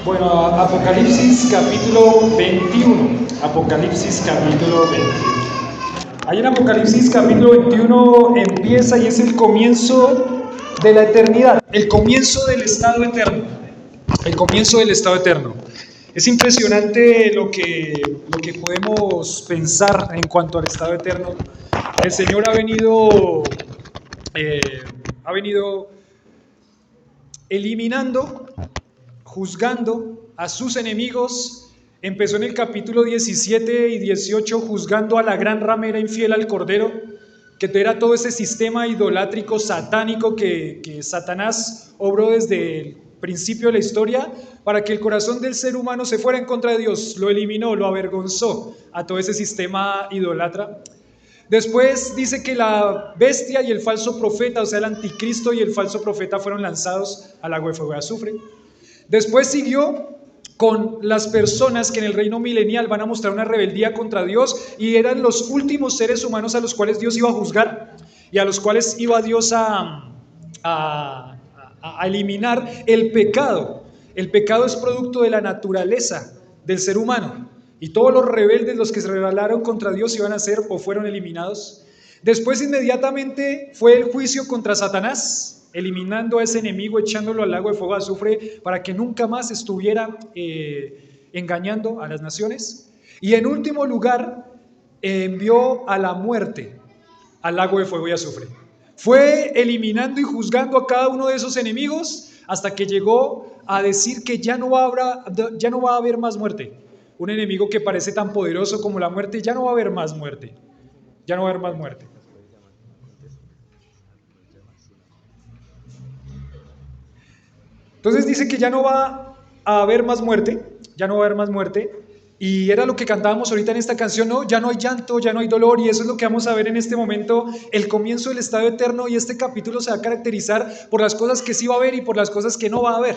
Bueno, Apocalipsis capítulo 21. Apocalipsis capítulo 21. Ahí en Apocalipsis capítulo 21 empieza y es el comienzo de la eternidad, el comienzo del estado eterno, el comienzo del estado eterno. Es impresionante lo que podemos pensar en cuanto al estado eterno. El Señor ha venido eliminando, juzgando a sus enemigos. Empezó en el capítulo 17 y 18 juzgando a la gran ramera infiel al Cordero, que era todo ese sistema idolátrico satánico que Satanás obró desde el principio de la historia para que el corazón del ser humano se fuera en contra de Dios. Lo eliminó, lo avergonzó a todo ese sistema idólatra. Después dice que la bestia y el falso profeta, o sea el anticristo y el falso profeta, fueron lanzados al lago de fuego y azufre. Después siguió con las personas que en el reino milenial van a mostrar una rebeldía contra Dios y eran los últimos seres humanos a los cuales Dios iba a juzgar y a los cuales iba Dios a eliminar el pecado. El pecado es producto de la naturaleza del ser humano y todos los rebeldes, los que se rebelaron contra Dios, iban a ser o fueron eliminados. Después inmediatamente fue el juicio contra Satanás, eliminando a ese enemigo, echándolo al lago de fuego y azufre para que nunca más estuviera engañando a las naciones. Y en último lugar, envió a la muerte al lago de fuego y azufre. Fue eliminando y juzgando a cada uno de esos enemigos hasta que llegó a decir que ya no va a haber más muerte. Un enemigo que parece tan poderoso como la muerte, ya no va a haber más muerte. Ya no va a haber más muerte. Entonces dice que ya no va a haber más muerte, ya no va a haber más muerte, y era lo que cantábamos ahorita en esta canción, ¿no? Ya no hay llanto, ya no hay dolor, y eso es lo que vamos a ver en este momento, el comienzo del estado eterno, y este capítulo se va a caracterizar por las cosas que sí va a haber y por las cosas que no va a haber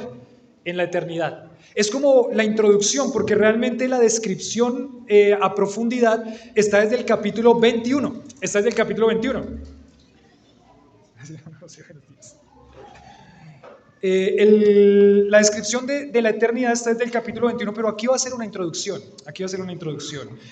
en la eternidad. Es como la introducción, porque realmente la descripción a profundidad está desde el capítulo 21, está desde el capítulo 21. La descripción de la eternidad está desde el capítulo 21, pero aquí va a ser una introducción,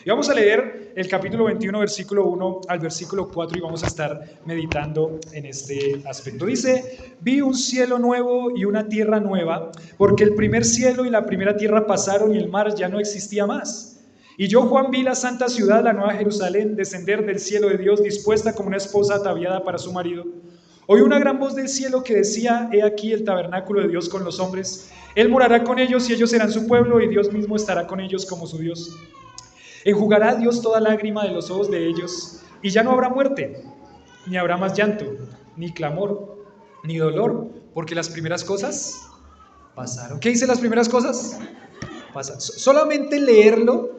Y vamos a leer el capítulo 21, versículo 1 al versículo 4, y vamos a estar meditando en este aspecto. Dice: vi un cielo nuevo y una tierra nueva, porque el primer cielo y la primera tierra pasaron y el mar ya no existía más. Y yo, Juan, vi la santa ciudad, la nueva Jerusalén, descender del cielo de Dios, dispuesta como una esposa ataviada para su marido. Oí una gran voz del cielo que decía: he aquí el tabernáculo de Dios con los hombres. Él morará con ellos y ellos serán su pueblo y Dios mismo estará con ellos como su Dios. Enjugará Dios toda lágrima de los ojos de ellos y ya no habrá muerte, ni habrá más llanto, ni clamor, ni dolor, porque las primeras cosas pasaron. ¿Qué dice las primeras cosas? Pasaron. Solamente leerlo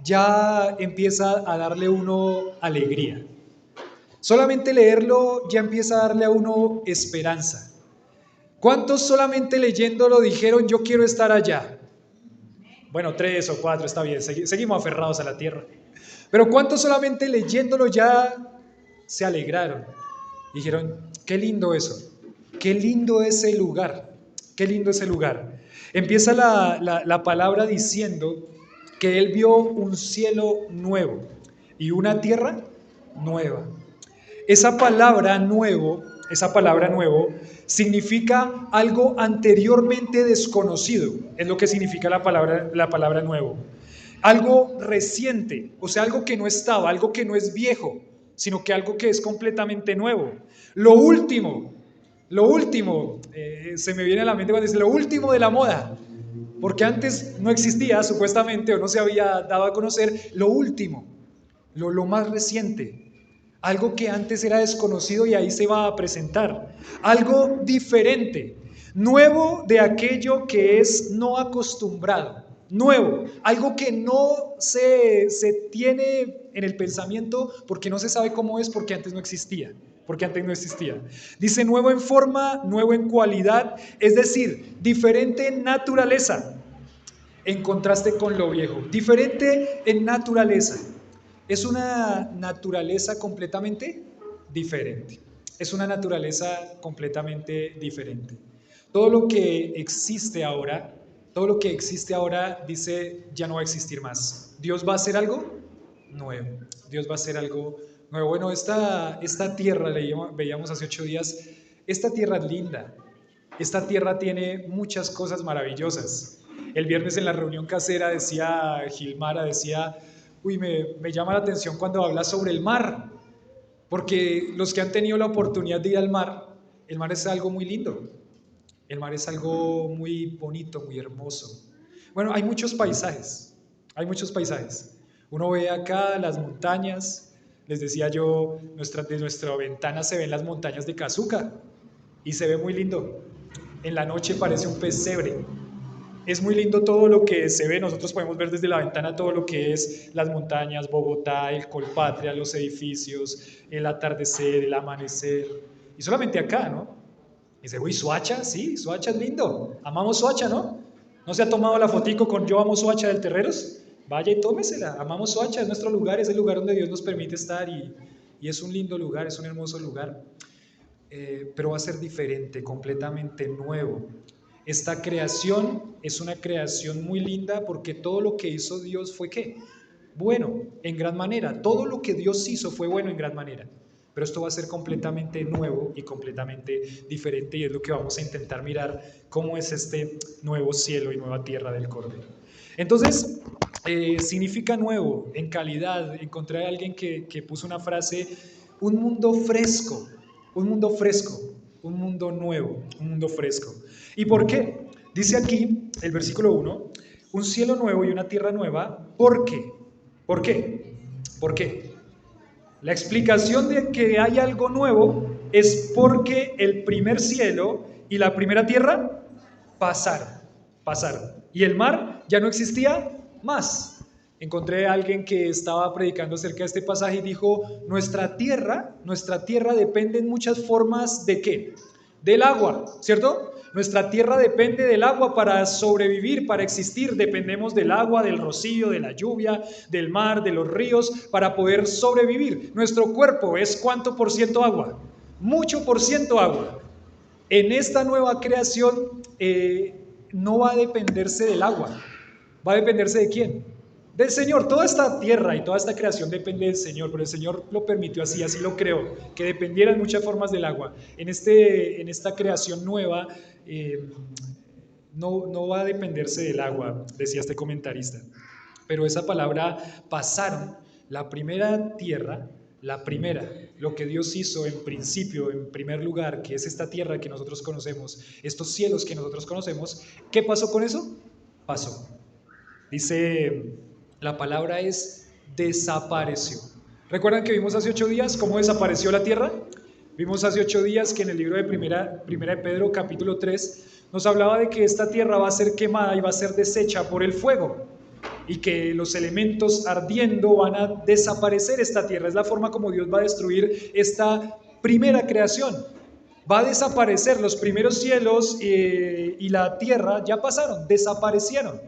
ya empieza a darle uno alegría. Solamente leerlo ya empieza a darle a uno esperanza. ¿Cuántos solamente leyéndolo dijeron: yo quiero estar allá? Bueno, 3 o 4, está bien, seguimos aferrados a la tierra. Pero ¿cuántos solamente leyéndolo ya se alegraron? Dijeron: qué lindo eso, qué lindo ese lugar, qué lindo ese lugar. Empieza la palabra diciendo que él vio un cielo nuevo y una tierra nueva. Esa palabra nuevo significa algo anteriormente desconocido, es lo que significa la palabra nuevo. Algo reciente, o sea, algo que no estaba, algo que no es viejo, sino que algo que es completamente nuevo. Lo último, se me viene a la mente cuando dice lo último de la moda, porque antes no existía supuestamente o no se había dado a conocer lo último, lo más reciente. Algo que antes era desconocido y ahí se va a presentar. Algo diferente, nuevo de aquello que es no acostumbrado. Nuevo, algo que no se tiene en el pensamiento porque no se sabe cómo es, porque antes no existía. Dice nuevo en forma, nuevo en cualidad, es decir, diferente en naturaleza, en contraste con lo viejo. Diferente en naturaleza. Es una naturaleza completamente diferente. Todo lo que existe ahora Todo lo que existe ahora, dice, ya no va a existir más. Dios va a hacer algo nuevo. Dios va a hacer algo nuevo. Bueno, esta tierra, veíamos hace 8 días, esta tierra es linda. Esta tierra tiene muchas cosas maravillosas. El viernes en la reunión casera decía Gilmara, decía, uy, me llama la atención cuando habla sobre el mar, porque los que han tenido la oportunidad de ir al mar, el mar es algo muy lindo. El mar es algo muy bonito, muy hermoso. Bueno, hay muchos paisajes, hay muchos paisajes. Uno ve acá las montañas, les decía yo, de nuestra ventana se ven las montañas de Cazuca y se ve muy lindo. En la noche parece un pesebre. Es muy lindo todo lo que se ve, nosotros podemos ver desde la ventana todo lo que es las montañas, Bogotá, el Colpatria, los edificios, el atardecer, el amanecer. Y solamente acá, ¿no? Y dice, uy, Soacha, sí, Soacha es lindo. Amamos Soacha, ¿no? ¿No se ha tomado la fotico con Yo amo Soacha del Terreros? Vaya y tómesela. Amamos Soacha, es nuestro lugar, es el lugar donde Dios nos permite estar y es un lindo lugar, es un hermoso lugar. Pero va a ser diferente, completamente nuevo. Esta creación es una creación muy linda porque todo lo que hizo Dios fue ¿qué? Bueno, en gran manera. Todo lo que Dios hizo fue bueno en gran manera. Pero esto va a ser completamente nuevo y completamente diferente y es lo que vamos a intentar mirar cómo es este nuevo cielo y nueva tierra del Cordero. Entonces, significa nuevo en calidad. Encontré a alguien que puso una frase, un mundo fresco, un mundo fresco, un mundo nuevo, un mundo fresco. ¿Y por qué? Dice aquí el versículo 1, un cielo nuevo y una tierra nueva. ¿Por qué? ¿Por qué? ¿Por qué? La explicación de que hay algo nuevo es porque el primer cielo y la primera tierra pasaron. Y el mar ya no existía más. Encontré a alguien que estaba predicando acerca de este pasaje y dijo, nuestra tierra depende en muchas formas ¿de qué? Del agua, ¿cierto? Nuestra tierra depende del agua para sobrevivir, para existir. Dependemos del agua, del rocío, de la lluvia, del mar, de los ríos, para poder sobrevivir. Nuestro cuerpo es ¿cuánto por ciento agua? Mucho por ciento agua. En esta nueva creación no va a dependerse del agua. ¿Va a dependerse de quién? Del Señor. Toda esta tierra y toda esta creación depende del Señor, pero el Señor lo permitió así, así lo creó, que dependiera en muchas formas del agua. En esta creación nueva no va a dependerse del agua, decía este comentarista. Pero esa palabra pasaron, la primera tierra, lo que Dios hizo en principio, en primer lugar, que es esta tierra que nosotros conocemos, estos cielos que nosotros conocemos, ¿qué pasó con eso? Pasó. Dice, la palabra es desapareció. ¿Recuerdan que vimos hace 8 días cómo desapareció la tierra? Vimos hace 8 días que en el libro de primera de Pedro, capítulo 3, nos hablaba de que esta tierra va a ser quemada y va a ser deshecha por el fuego y que los elementos ardiendo van a desaparecer esta tierra. Es la forma como Dios va a destruir esta primera creación. Va a desaparecer los primeros cielos y la tierra ya pasaron, desaparecieron.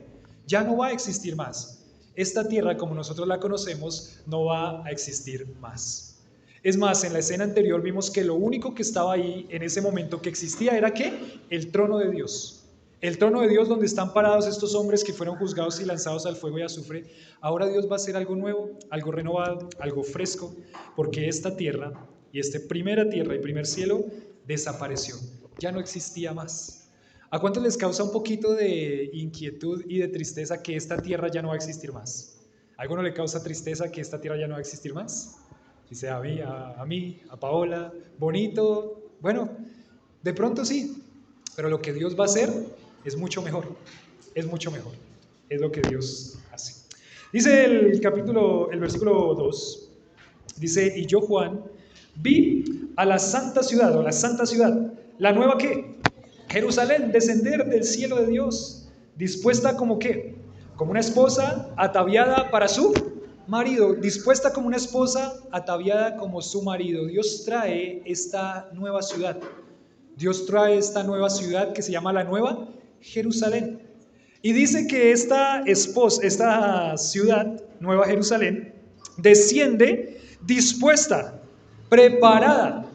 Ya no va a existir más. Esta tierra como nosotros la conocemos no va a existir más. Es más, en la escena anterior vimos que lo único que estaba ahí en ese momento que existía era ¿qué? El trono de Dios. El trono de Dios donde están parados estos hombres que fueron juzgados y lanzados al fuego y azufre. Ahora Dios va a hacer algo nuevo, algo renovado, algo fresco, porque esta tierra y esta primera tierra y primer cielo desapareció. Ya no existía más. ¿A cuántos les causa un poquito de inquietud y de tristeza que esta tierra ya no va a existir más? ¿A alguno le causa tristeza que esta tierra ya no va a existir más? Dice a mí, a Paola, bonito. Bueno, de pronto sí, pero lo que Dios va a hacer es mucho mejor, es mucho mejor, es lo que Dios hace. Dice el versículo 2, dice, y yo Juan, vi a la santa ciudad, o la santa ciudad, la nueva ¿qué? Jerusalén, descender del cielo de Dios, dispuesta como ¿qué? Como una esposa ataviada para su marido, dispuesta como una esposa ataviada como su marido. Dios trae esta nueva ciudad. Dios trae esta nueva ciudad que se llama la Nueva Jerusalén. Y dice que esta ciudad, Nueva Jerusalén, desciende dispuesta, preparada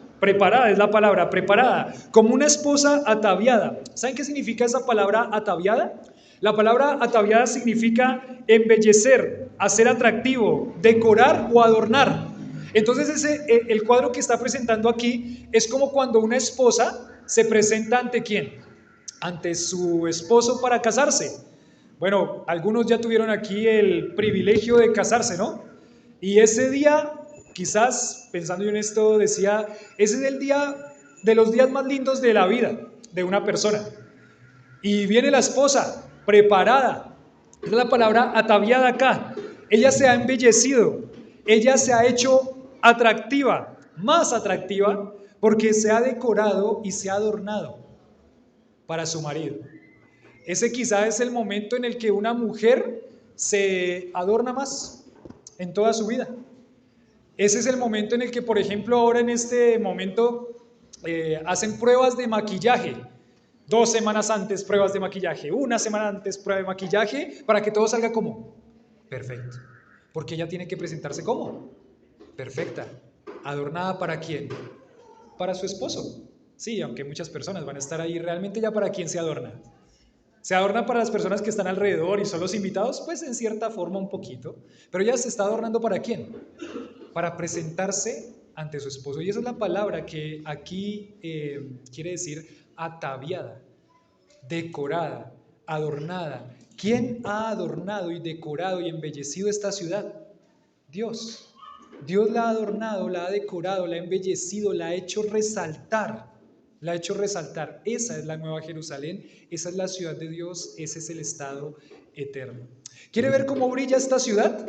es la palabra, preparada, como una esposa ataviada. ¿Saben qué significa esa palabra ataviada? La palabra ataviada significa embellecer, hacer atractivo, decorar o adornar. Entonces el cuadro que está presentando aquí es como cuando una esposa se presenta ante ¿quién? Ante su esposo para casarse. Bueno, algunos ya tuvieron aquí el privilegio de casarse, ¿no? Y ese día, quizás pensando yo en esto, decía, ese es el día de los días más lindos de la vida de una persona. Y viene la esposa preparada, es la palabra ataviada acá. Ella se ha embellecido, ella se ha hecho atractiva, más atractiva, porque se ha decorado y se ha adornado para su marido. Ese quizá es el momento en el que una mujer se adorna más en toda su vida. Ese es el momento en el que, por ejemplo, ahora en este momento hacen pruebas de maquillaje. 2 semanas antes pruebas de maquillaje, 1 semana antes prueba de maquillaje, para que todo salga como perfecto. Porque ella tiene que presentarse como perfecta. ¿Adornada para quién? Para su esposo. Sí, aunque muchas personas van a estar ahí, realmente ya para quién se adorna. ¿Se adorna para las personas que están alrededor y son los invitados? Pues en cierta forma un poquito. Pero ya se está adornando ¿para quién? Para presentarse ante su esposo. Y esa es la palabra que aquí quiere decir ataviada, decorada, adornada. ¿Quién ha adornado y decorado y embellecido esta ciudad? Dios. Dios la ha adornado, la ha decorado, la ha embellecido, la ha hecho resaltar. La ha hecho resaltar. Esa es la nueva Jerusalén, esa es la ciudad de Dios, ese es el estado eterno. ¿Quiere ver cómo brilla esta ciudad?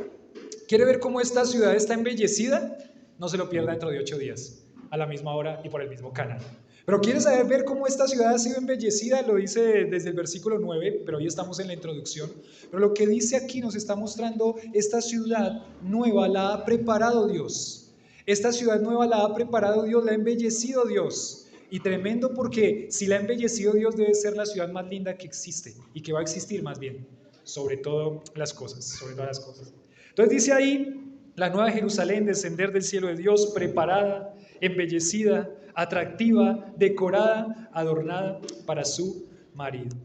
¿Quiere ver cómo esta ciudad está embellecida? No se lo pierda dentro de 8 días, a la misma hora y por el mismo canal. Pero ¿quiere saber ver cómo esta ciudad ha sido embellecida? Lo dice desde el versículo 9, pero hoy estamos en la introducción. Pero lo que dice aquí nos está mostrando, esta ciudad nueva la ha preparado Dios. Esta ciudad nueva la ha preparado Dios, la ha embellecido Dios. Y tremendo porque si la ha embellecido Dios debe ser la ciudad más linda que existe y que va a existir más bien, sobre todas las cosas, sobre todas las cosas. Entonces dice ahí, la nueva Jerusalén, descender del cielo de Dios, preparada, embellecida, atractiva, decorada, adornada para su marido.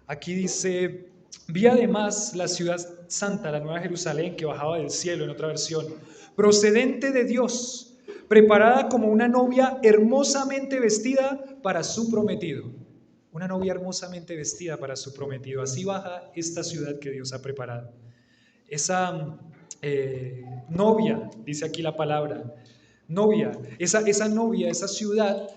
Aquí dice, vi además la ciudad santa, la nueva Jerusalén, que bajaba del cielo, en otra versión, procedente de Dios, preparada como una novia hermosamente vestida para su prometido. Una novia hermosamente vestida para su prometido. Así baja esta ciudad que Dios ha preparado. Esa novia, dice aquí la palabra, novia, esa novia, esa ciudad,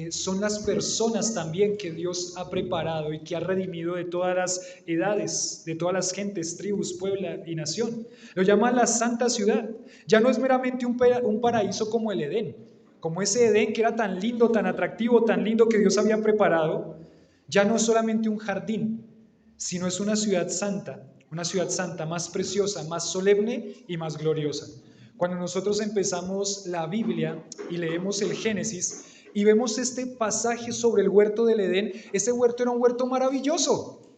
son las personas también que Dios ha preparado y que ha redimido de todas las edades, de todas las gentes, tribus, puebla y nación. Lo llama la santa ciudad. Ya no es meramente un paraíso como el Edén, como ese Edén que era tan lindo, tan atractivo, tan lindo que Dios había preparado. Ya no es solamente un jardín, sino es una ciudad santa más preciosa, más solemne y más gloriosa. Cuando nosotros empezamos la Biblia y leemos el Génesis y vemos este pasaje sobre el huerto del Edén, ese huerto era un huerto maravilloso.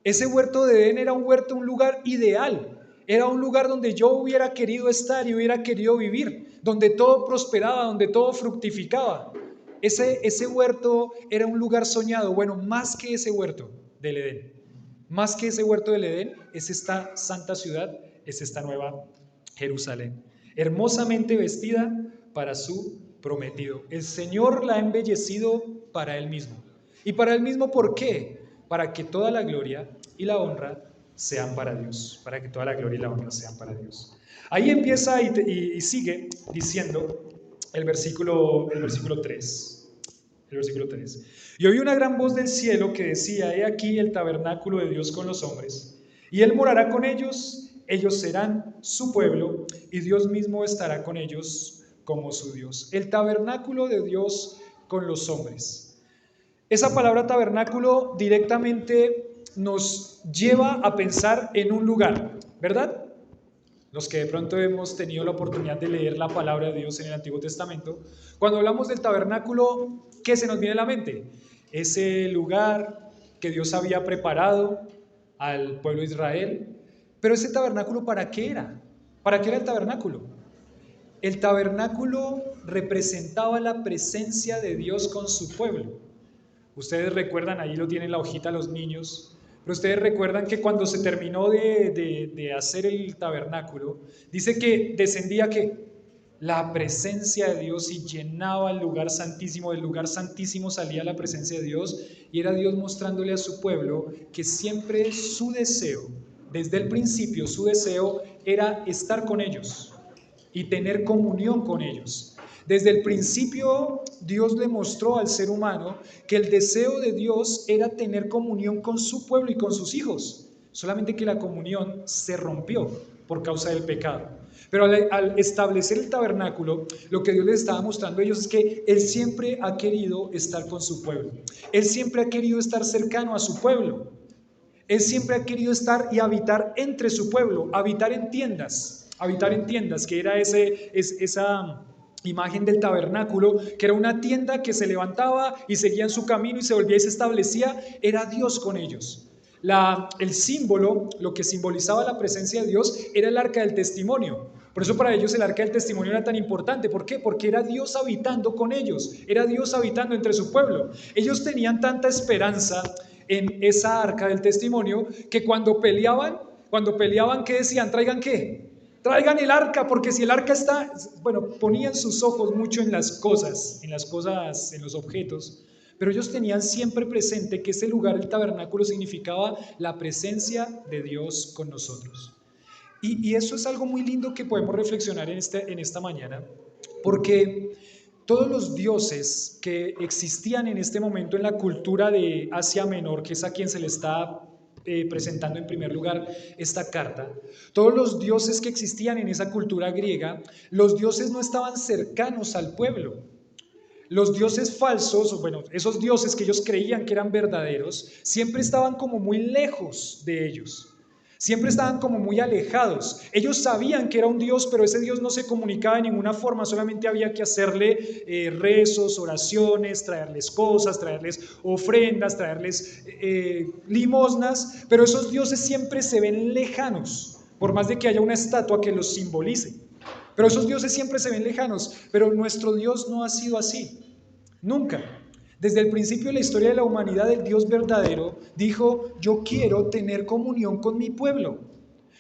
Ese huerto de Edén era un huerto, un lugar ideal. Era un lugar donde yo hubiera querido estar y hubiera querido vivir, donde todo prosperaba, donde todo fructificaba. Ese huerto era un lugar soñado. Bueno, más que ese huerto del Edén, más que ese huerto del Edén, es esta santa ciudad, es esta nueva Jerusalén, hermosamente vestida para su prometido. El Señor la ha embellecido para Él mismo. ¿Y para Él mismo por qué? Para que toda la gloria y la honra sean para Dios. Para que toda la gloria y la honra sean para Dios. Ahí empieza y sigue diciendo el versículo 3. El versículo 3. Y oí una gran voz del cielo que decía, he aquí el tabernáculo de Dios con los hombres, y Él morará con ellos, ellos serán su pueblo, y Dios mismo estará con ellos como su Dios. El tabernáculo de Dios con los hombres. Esa palabra tabernáculo directamente nos lleva a pensar en un lugar, ¿verdad? Los que de pronto hemos tenido la oportunidad de leer la palabra de Dios en el Antiguo Testamento, cuando hablamos del tabernáculo, ¿qué se nos viene a la mente? Ese lugar que Dios había preparado al pueblo de Israel. Pero ese tabernáculo, ¿para qué era? ¿Para qué era el tabernáculo? El tabernáculo representaba la presencia de Dios con su pueblo. Ustedes recuerdan, ahí lo tienen la hojita los niños, Pero ustedes recuerdan que cuando se terminó de hacer el tabernáculo, dice que descendía que la presencia de Dios y llenaba el lugar santísimo. Del lugar santísimo salía la presencia de Dios y era Dios mostrándole a su pueblo que siempre su deseo, desde el principio su deseo era estar con ellos y tener comunión con ellos. Desde el principio Dios le mostró al ser humano que el deseo de Dios era tener comunión con su pueblo y con sus hijos, solamente que la comunión se rompió por causa del pecado. Pero al establecer el tabernáculo, lo que Dios les estaba mostrando a ellos es que Él siempre ha querido estar con su pueblo. Él siempre ha querido estar cercano a su pueblo. Él siempre ha querido estar y habitar entre su pueblo, habitar en tiendas, que era esa imagen del tabernáculo, que era una tienda que se levantaba y seguía en su camino y se volvía y se establecía, era Dios con ellos. El símbolo, lo que simbolizaba la presencia de Dios, era el arca del testimonio. Por eso para ellos el arca del testimonio era tan importante. ¿Por qué? Porque era Dios habitando con ellos, era Dios habitando entre su pueblo. Ellos tenían tanta esperanza en esa arca del testimonio que cuando peleaban, ¿qué decían? ¿Traigan qué? Traigan el arca, porque si el arca está, bueno, ponían sus ojos mucho en las cosas, en los objetos, pero ellos tenían siempre presente que ese lugar, el tabernáculo, significaba la presencia de Dios con nosotros. Y eso es algo muy lindo que podemos reflexionar en esta mañana, porque todos los dioses que existían en este momento en la cultura de Asia Menor, que es a quien se le está presentando en primer lugar esta carta, todos los dioses que existían en esa cultura griega, los dioses no estaban cercanos al pueblo. Los dioses falsos, bueno, esos dioses que ellos creían que eran verdaderos, siempre estaban como muy lejos de ellos. Siempre estaban como muy alejados. Ellos sabían que era un Dios, pero ese Dios no se comunicaba de ninguna forma, solamente había que hacerle rezos, oraciones, traerles cosas, traerles ofrendas, traerles limosnas, pero esos dioses siempre se ven lejanos, por más de que haya una estatua que los simbolice. Pero esos dioses siempre se ven lejanos, pero nuestro Dios no ha sido así, nunca. Desde el principio de la historia de la humanidad, el Dios verdadero dijo: yo quiero tener comunión con mi pueblo,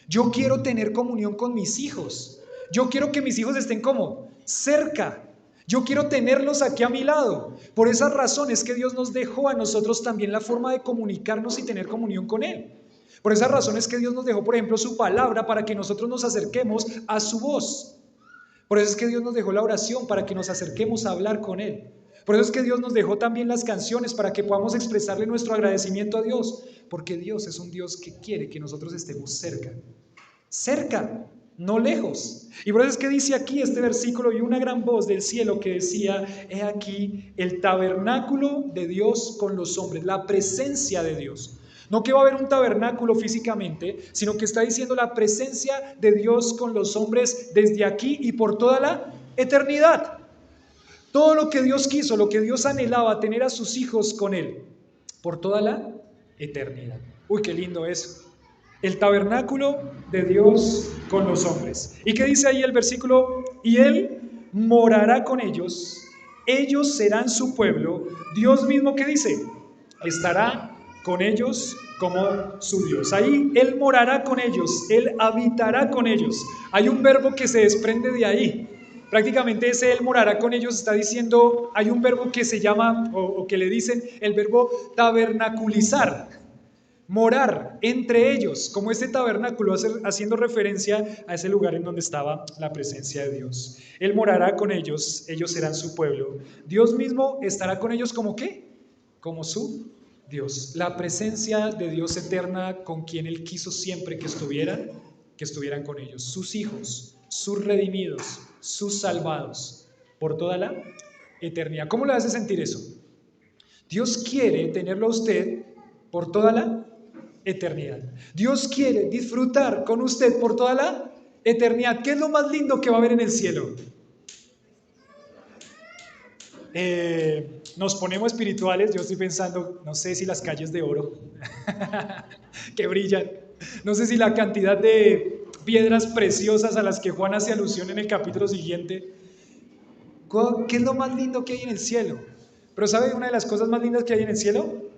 yo quiero tener comunión con mis hijos, yo quiero que mis hijos estén como cerca, yo quiero tenerlos aquí a mi lado. Por esas razones que Dios nos dejó a nosotros también la forma de comunicarnos y tener comunión con Él. Por esas razones que Dios nos dejó, por ejemplo, su palabra para que nosotros nos acerquemos a su voz. Por eso es que Dios nos dejó la oración para que nos acerquemos a hablar con Él. Por eso es que Dios nos dejó también las canciones para que podamos expresarle nuestro agradecimiento a Dios. Porque Dios es un Dios que quiere que nosotros estemos cerca. Cerca, no lejos. Y por eso es que dice aquí este versículo: y una gran voz del cielo que decía: he aquí el tabernáculo de Dios con los hombres, la presencia de Dios. No que va a haber un tabernáculo físicamente, sino que está diciendo la presencia de Dios con los hombres desde aquí y por toda la eternidad. Todo lo que Dios quiso, lo que Dios anhelaba, tener a sus hijos con Él, por toda la eternidad. Uy, qué lindo eso. El tabernáculo de Dios con los hombres. ¿Y qué dice ahí el versículo? Y Él morará con ellos, ellos serán su pueblo. Dios mismo, ¿qué dice? Estará con ellos como su Dios. Ahí Él morará con ellos, Él habitará con ellos. Hay un verbo que se desprende de ahí. Prácticamente ese Él morará con ellos está diciendo, hay un verbo que se llama, o que le dicen, el verbo tabernaculizar. Morar entre ellos, como este tabernáculo, haciendo referencia a ese lugar en donde estaba la presencia de Dios. Él morará con ellos, ellos serán su pueblo. Dios mismo estará con ellos como ¿qué? Como su Dios. La presencia de Dios eterna con quien Él quiso siempre que estuvieran con ellos. Sus hijos, sus redimidos, sus salvados, por toda la eternidad. ¿Cómo le hace sentir eso? Dios quiere tenerlo a usted por toda la eternidad. Dios quiere disfrutar con usted por toda la eternidad. ¿Qué es lo más lindo que va a haber en el cielo? Nos ponemos espirituales. Yo estoy pensando, no sé si las calles de oro que brillan, no sé si la cantidad de piedras preciosas a las que Juan hace alusión en el capítulo siguiente. ¿Qué es lo más lindo que hay en el cielo? Pero ¿sabe una de las cosas más lindas que hay en el cielo?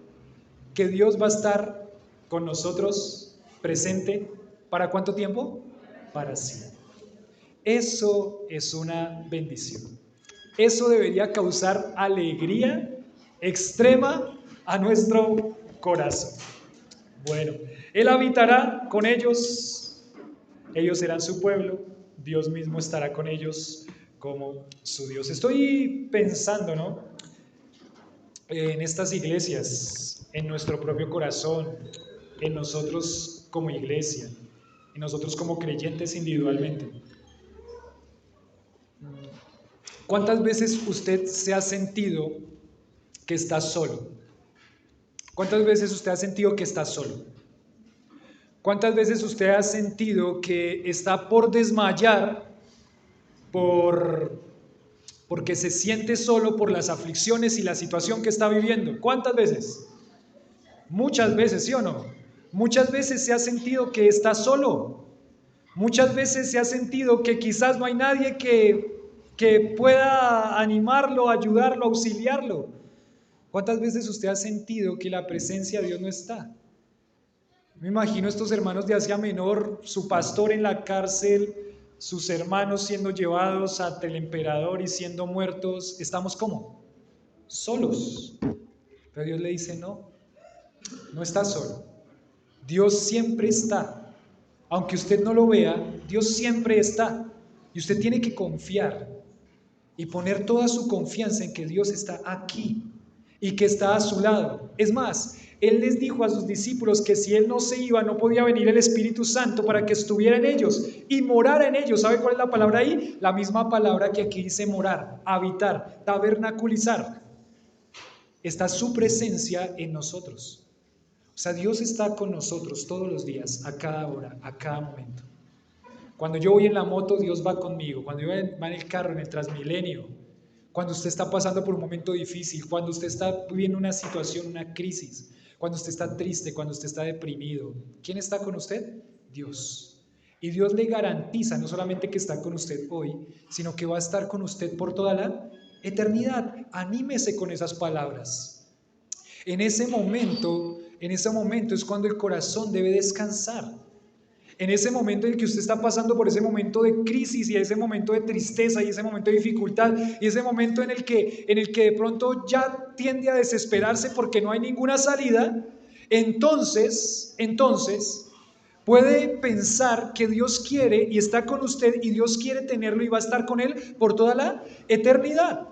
Que Dios va a estar con nosotros, presente, ¿para cuánto tiempo? Para siempre. Eso es una bendición. Eso debería causar alegría extrema a nuestro corazón. Bueno, Él habitará con ellos, ellos serán su pueblo, Dios mismo estará con ellos como su Dios. Estoy pensando, ¿no? En estas iglesias, en nuestro propio corazón, en nosotros como iglesia, en nosotros como creyentes individualmente. ¿Cuántas veces usted se ha sentido que está solo? ¿Cuántas veces usted ha sentido que está solo? ¿Cuántas veces usted ha sentido que está por desmayar porque se siente solo por las aflicciones y la situación que está viviendo? ¿Cuántas veces? Muchas veces, ¿sí o no? Muchas veces se ha sentido que está solo. Muchas veces se ha sentido que quizás no hay nadie que pueda animarlo, ayudarlo, auxiliarlo. ¿Cuántas veces usted ha sentido que la presencia de Dios no está? Me imagino estos hermanos de Asia Menor, su pastor en la cárcel, sus hermanos siendo llevados ante el emperador y siendo muertos. ¿Estamos cómo? Solos. Pero Dios le dice, no, no está solo. Dios siempre está. Aunque usted no lo vea, Dios siempre está. Y usted tiene que confiar y poner toda su confianza en que Dios está aquí y que está a su lado. Es más, Él les dijo a sus discípulos que si Él no se iba, no podía venir el Espíritu Santo para que estuviera en ellos y morara en ellos. ¿Sabe cuál es la palabra ahí? La misma palabra que aquí dice morar, habitar, tabernaculizar. Está su presencia en nosotros. O sea, Dios está con nosotros todos los días, a cada hora, a cada momento. Cuando yo voy en la moto, Dios va conmigo. Cuando yo voy en el carro, en el Transmilenio, cuando usted está pasando por un momento difícil, cuando usted está viviendo una situación, una crisis, cuando usted está triste, cuando usted está deprimido, ¿quién está con usted? Dios. Y Dios le garantiza no solamente que está con usted hoy, sino que va a estar con usted por toda la eternidad. Anímese con esas palabras. En ese momento es cuando el corazón debe descansar. En ese momento en el que usted está pasando por ese momento de crisis y ese momento de tristeza y ese momento de dificultad y ese momento en el que de pronto ya tiende a desesperarse porque no hay ninguna salida, entonces puede pensar que Dios quiere y está con usted y Dios quiere tenerlo y va a estar con él por toda la eternidad.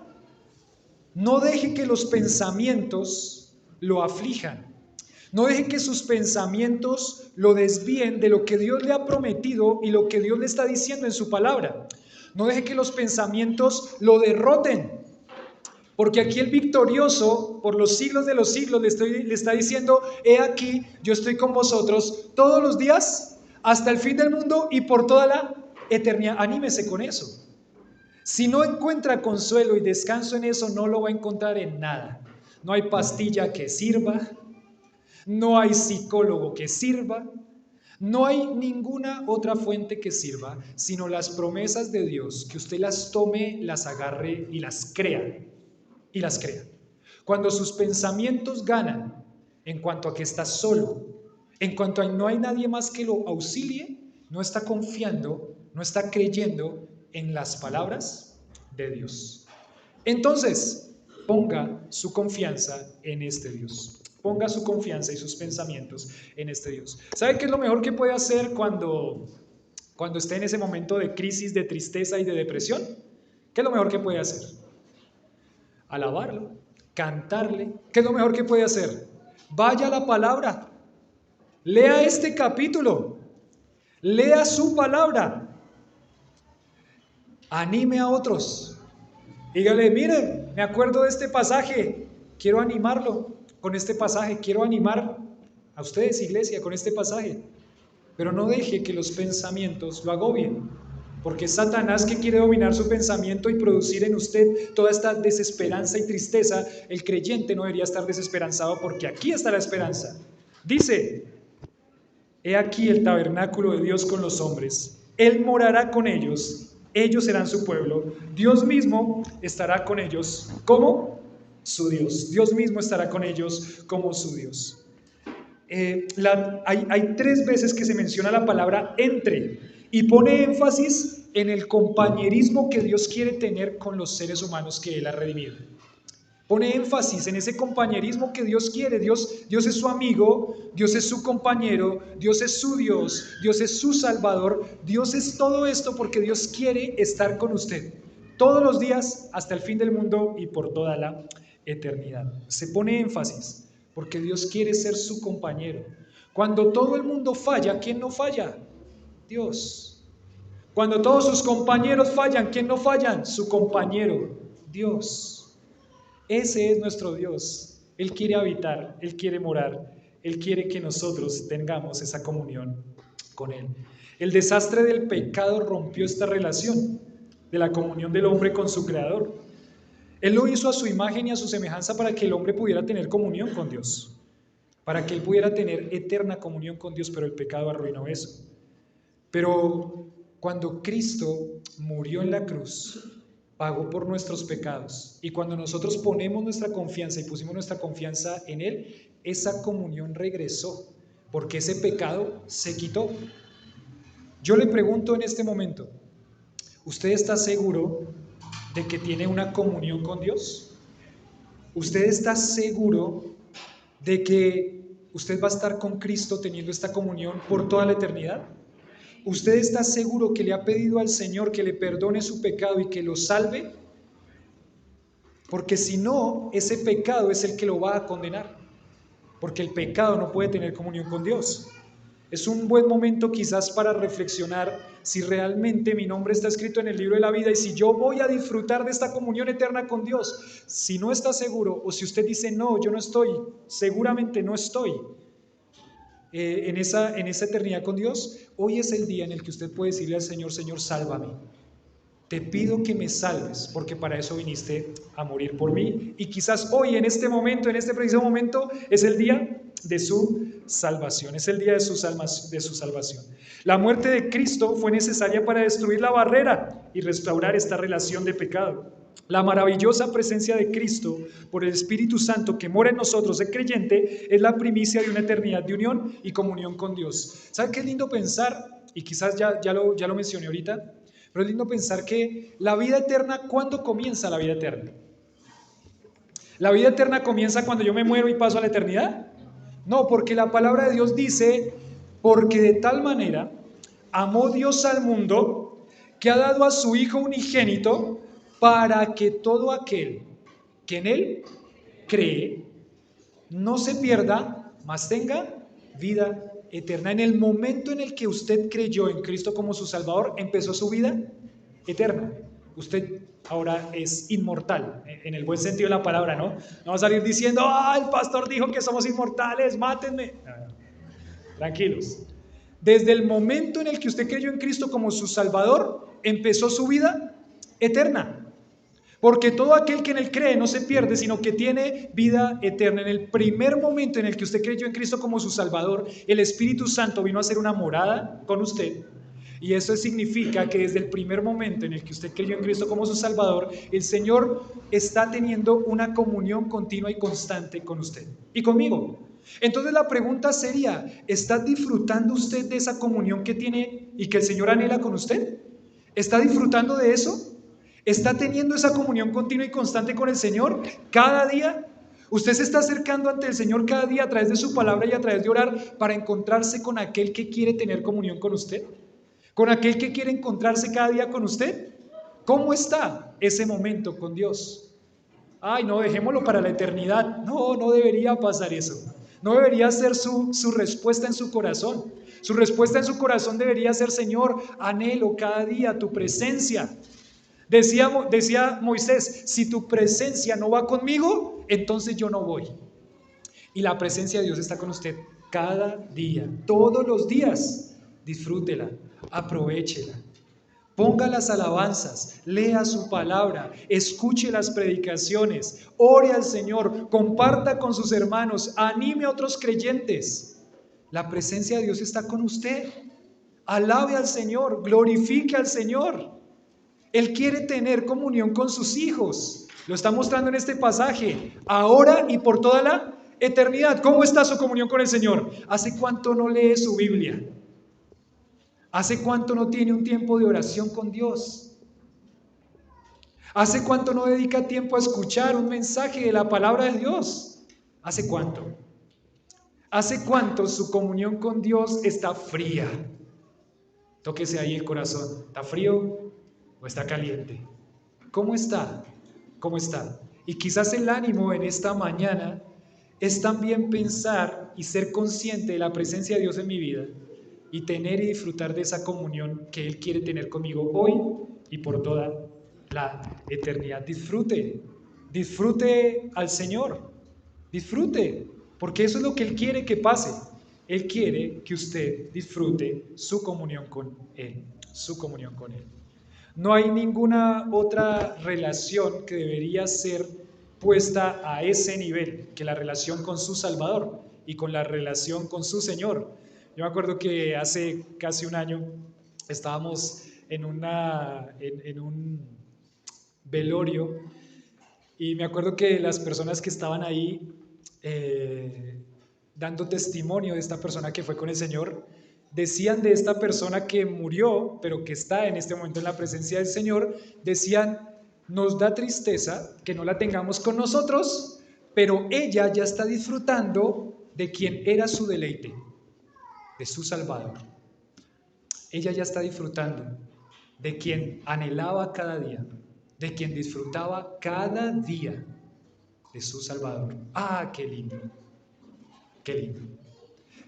No deje que los pensamientos lo aflijan. No deje que sus pensamientos lo desvíen de lo que Dios le ha prometido y lo que Dios le está diciendo en su palabra. No deje que los pensamientos lo derroten. Porque aquí el victorioso, por los siglos de los siglos, le está diciendo, he aquí, yo estoy con vosotros todos los días, hasta el fin del mundo y por toda la eternidad. Anímese con eso. Si no encuentra consuelo y descanso en eso, no lo va a encontrar en nada. No hay pastilla que sirva. No hay psicólogo que sirva, no hay ninguna otra fuente que sirva, sino las promesas de Dios, que usted las tome, las agarre y las crea, Cuando sus pensamientos ganan en cuanto a que está solo, en cuanto a no hay nadie más que lo auxilie, no está confiando, no está creyendo en las palabras de Dios. Entonces, ponga su confianza en este Dios. Ponga su confianza y sus pensamientos en este Dios. ¿Sabe qué es lo mejor que puede hacer cuando esté en ese momento de crisis, de tristeza y de depresión? ¿Qué es lo mejor que puede hacer? Alabarlo, cantarle. ¿Qué es lo mejor que puede hacer? Vaya a la palabra. Lea este capítulo. Lea su palabra. Anime a otros. Dígale, miren, me acuerdo de este pasaje. Quiero animarlo con este pasaje. Quiero animar a ustedes, iglesia, con este pasaje. Pero no deje que los pensamientos lo agobien. Porque es Satanás que quiere dominar su pensamiento y producir en usted toda esta desesperanza y tristeza. El creyente no debería estar desesperanzado porque aquí está la esperanza. Dice, he aquí el tabernáculo de Dios con los hombres. Él morará con ellos, ellos serán su pueblo. Dios mismo estará con ellos como su Dios. Dios mismo estará con ellos como su Dios. hay 3 veces que se menciona la palabra entre y pone énfasis en el compañerismo que Dios quiere tener con los seres humanos que Él ha redimido. Pone énfasis en ese compañerismo que Dios quiere. Dios es su amigo, Dios es su compañero, Dios es su Dios, Dios es su Salvador. Dios es todo esto porque Dios quiere estar con usted todos los días hasta el fin del mundo y por toda la eternidad. Se pone énfasis porque Dios quiere ser su compañero. Cuando todo el mundo falla, ¿quién no falla? Dios. Cuando todos sus compañeros fallan, ¿quién no fallan? Su compañero, Dios. Ese es nuestro Dios. Él quiere habitar, Él quiere morar, Él quiere que nosotros tengamos esa comunión con Él. El desastre del pecado rompió esta relación de la comunión del hombre con su Creador. Él lo hizo a su imagen y a su semejanza para que el hombre pudiera tener comunión con Dios, para que él pudiera tener eterna comunión con Dios, pero el pecado arruinó eso. Pero cuando Cristo murió en la cruz, pagó por nuestros pecados, y cuando nosotros ponemos nuestra confianza y pusimos nuestra confianza en Él, esa comunión regresó, porque ese pecado se quitó. Yo le pregunto en este momento, ¿usted está seguro de que tiene una comunión con Dios? ¿Usted está seguro de que usted va a estar con Cristo teniendo esta comunión por toda la eternidad? ¿Usted está seguro que le ha pedido al Señor que le perdone su pecado y que lo salve? Porque si no, ese pecado es el que lo va a condenar, porque el pecado no puede tener comunión con Dios. Es un buen momento quizás para reflexionar si realmente mi nombre está escrito en el libro de la vida y si yo voy a disfrutar de esta comunión eterna con Dios. Si no está seguro, o si usted dice, no, yo no estoy, seguramente no estoy en esa eternidad con Dios, hoy es el día en el que usted puede decirle al Señor, Señor, sálvame. Te pido que me salves, porque para eso viniste a morir por mí. Y quizás hoy, en este momento, en este preciso momento, es el día de su salvación, es el día de su salvación. La muerte de Cristo fue necesaria para destruir la barrera y restaurar esta relación de pecado. La maravillosa presencia de Cristo por el Espíritu Santo que mora en nosotros, el creyente, es la primicia de una eternidad de unión y comunión con Dios. ¿Sabe qué es lindo pensar? Y quizás ya lo mencioné ahorita, pero es lindo pensar que la vida eterna, ¿cuándo comienza la vida eterna? ¿La vida eterna comienza cuando yo me muero y paso a la eternidad? No, porque la palabra de Dios dice, porque de tal manera amó Dios al mundo que ha dado a su Hijo unigénito para que todo aquel que en Él cree no se pierda, mas tenga vida eterna. En el momento en el que usted creyó en Cristo como su Salvador, empezó su vida eterna. Usted ahora es inmortal, en el buen sentido de la palabra, ¿no? No va a salir diciendo, el pastor dijo que somos inmortales, mátenme. No. Tranquilos. Desde el momento en el que usted creyó en Cristo como su Salvador, empezó su vida eterna. Porque todo aquel que en Él cree no se pierde, sino que tiene vida eterna. En el primer momento en el que usted creyó en Cristo como su Salvador, el Espíritu Santo vino a hacer una morada con usted. Y eso significa que desde el primer momento en el que usted creyó en Cristo como su Salvador, el Señor está teniendo una comunión continua y constante con usted y conmigo. Entonces la pregunta sería, ¿está disfrutando usted de esa comunión que tiene y que el Señor anhela con usted? ¿Está disfrutando de eso? ¿Está teniendo esa comunión continua y constante con el Señor cada día? ¿Usted se está acercando ante el Señor cada día a través de su palabra y a través de orar para encontrarse con aquel que quiere tener comunión con usted? ¿Con aquel que quiere encontrarse cada día con usted? ¿Cómo está ese momento con Dios? No, dejémoslo para la eternidad. No debería pasar eso. No debería ser su respuesta en su corazón. Su respuesta en su corazón debería ser, Señor, anhelo cada día tu presencia. Decía Moisés, si tu presencia no va conmigo, entonces yo no voy. Y la presencia de Dios está con usted cada día, todos los días. Disfrútela, aprovéchela. Ponga las alabanzas, lea su palabra, escuche las predicaciones, ore al Señor, comparta con sus hermanos, anime a otros creyentes. La presencia de Dios está con usted. Alabe al Señor, glorifique al Señor. Él quiere tener comunión con sus hijos. Lo está mostrando en este pasaje, ahora y por toda la eternidad. ¿Cómo está su comunión con el Señor? ¿Hace cuánto no lee su Biblia? ¿Hace cuánto no tiene un tiempo de oración con Dios? ¿Hace cuánto no dedica tiempo a escuchar un mensaje de la palabra de Dios? ¿Hace cuánto? ¿Hace cuánto su comunión con Dios está fría? Tóquese ahí el corazón. ¿Está frío o está caliente? ¿Cómo está? ¿Cómo está? Y quizás el ánimo en esta mañana es también pensar y ser consciente de la presencia de Dios en mi vida y tener y disfrutar de esa comunión que Él quiere tener conmigo hoy y por toda la eternidad. Disfrute al Señor, disfrute, porque eso es lo que Él quiere que pase. Él quiere que usted disfrute su comunión con Él, su comunión con Él. No hay ninguna otra relación que debería ser puesta a ese nivel que la relación con su Salvador y con la relación con su Señor. Yo me acuerdo que hace casi un año estábamos en un velorio y me acuerdo que las personas que estaban ahí dando testimonio de esta persona que fue con el Señor, decían de esta persona que murió, pero que está en este momento en la presencia del Señor, decían, nos da tristeza que no la tengamos con nosotros, pero ella ya está disfrutando de quien era su deleite, de su Salvador. Ella ya está disfrutando de quien anhelaba cada día, de quien disfrutaba cada día de su Salvador. ¡Ah, qué lindo! ¡Qué lindo!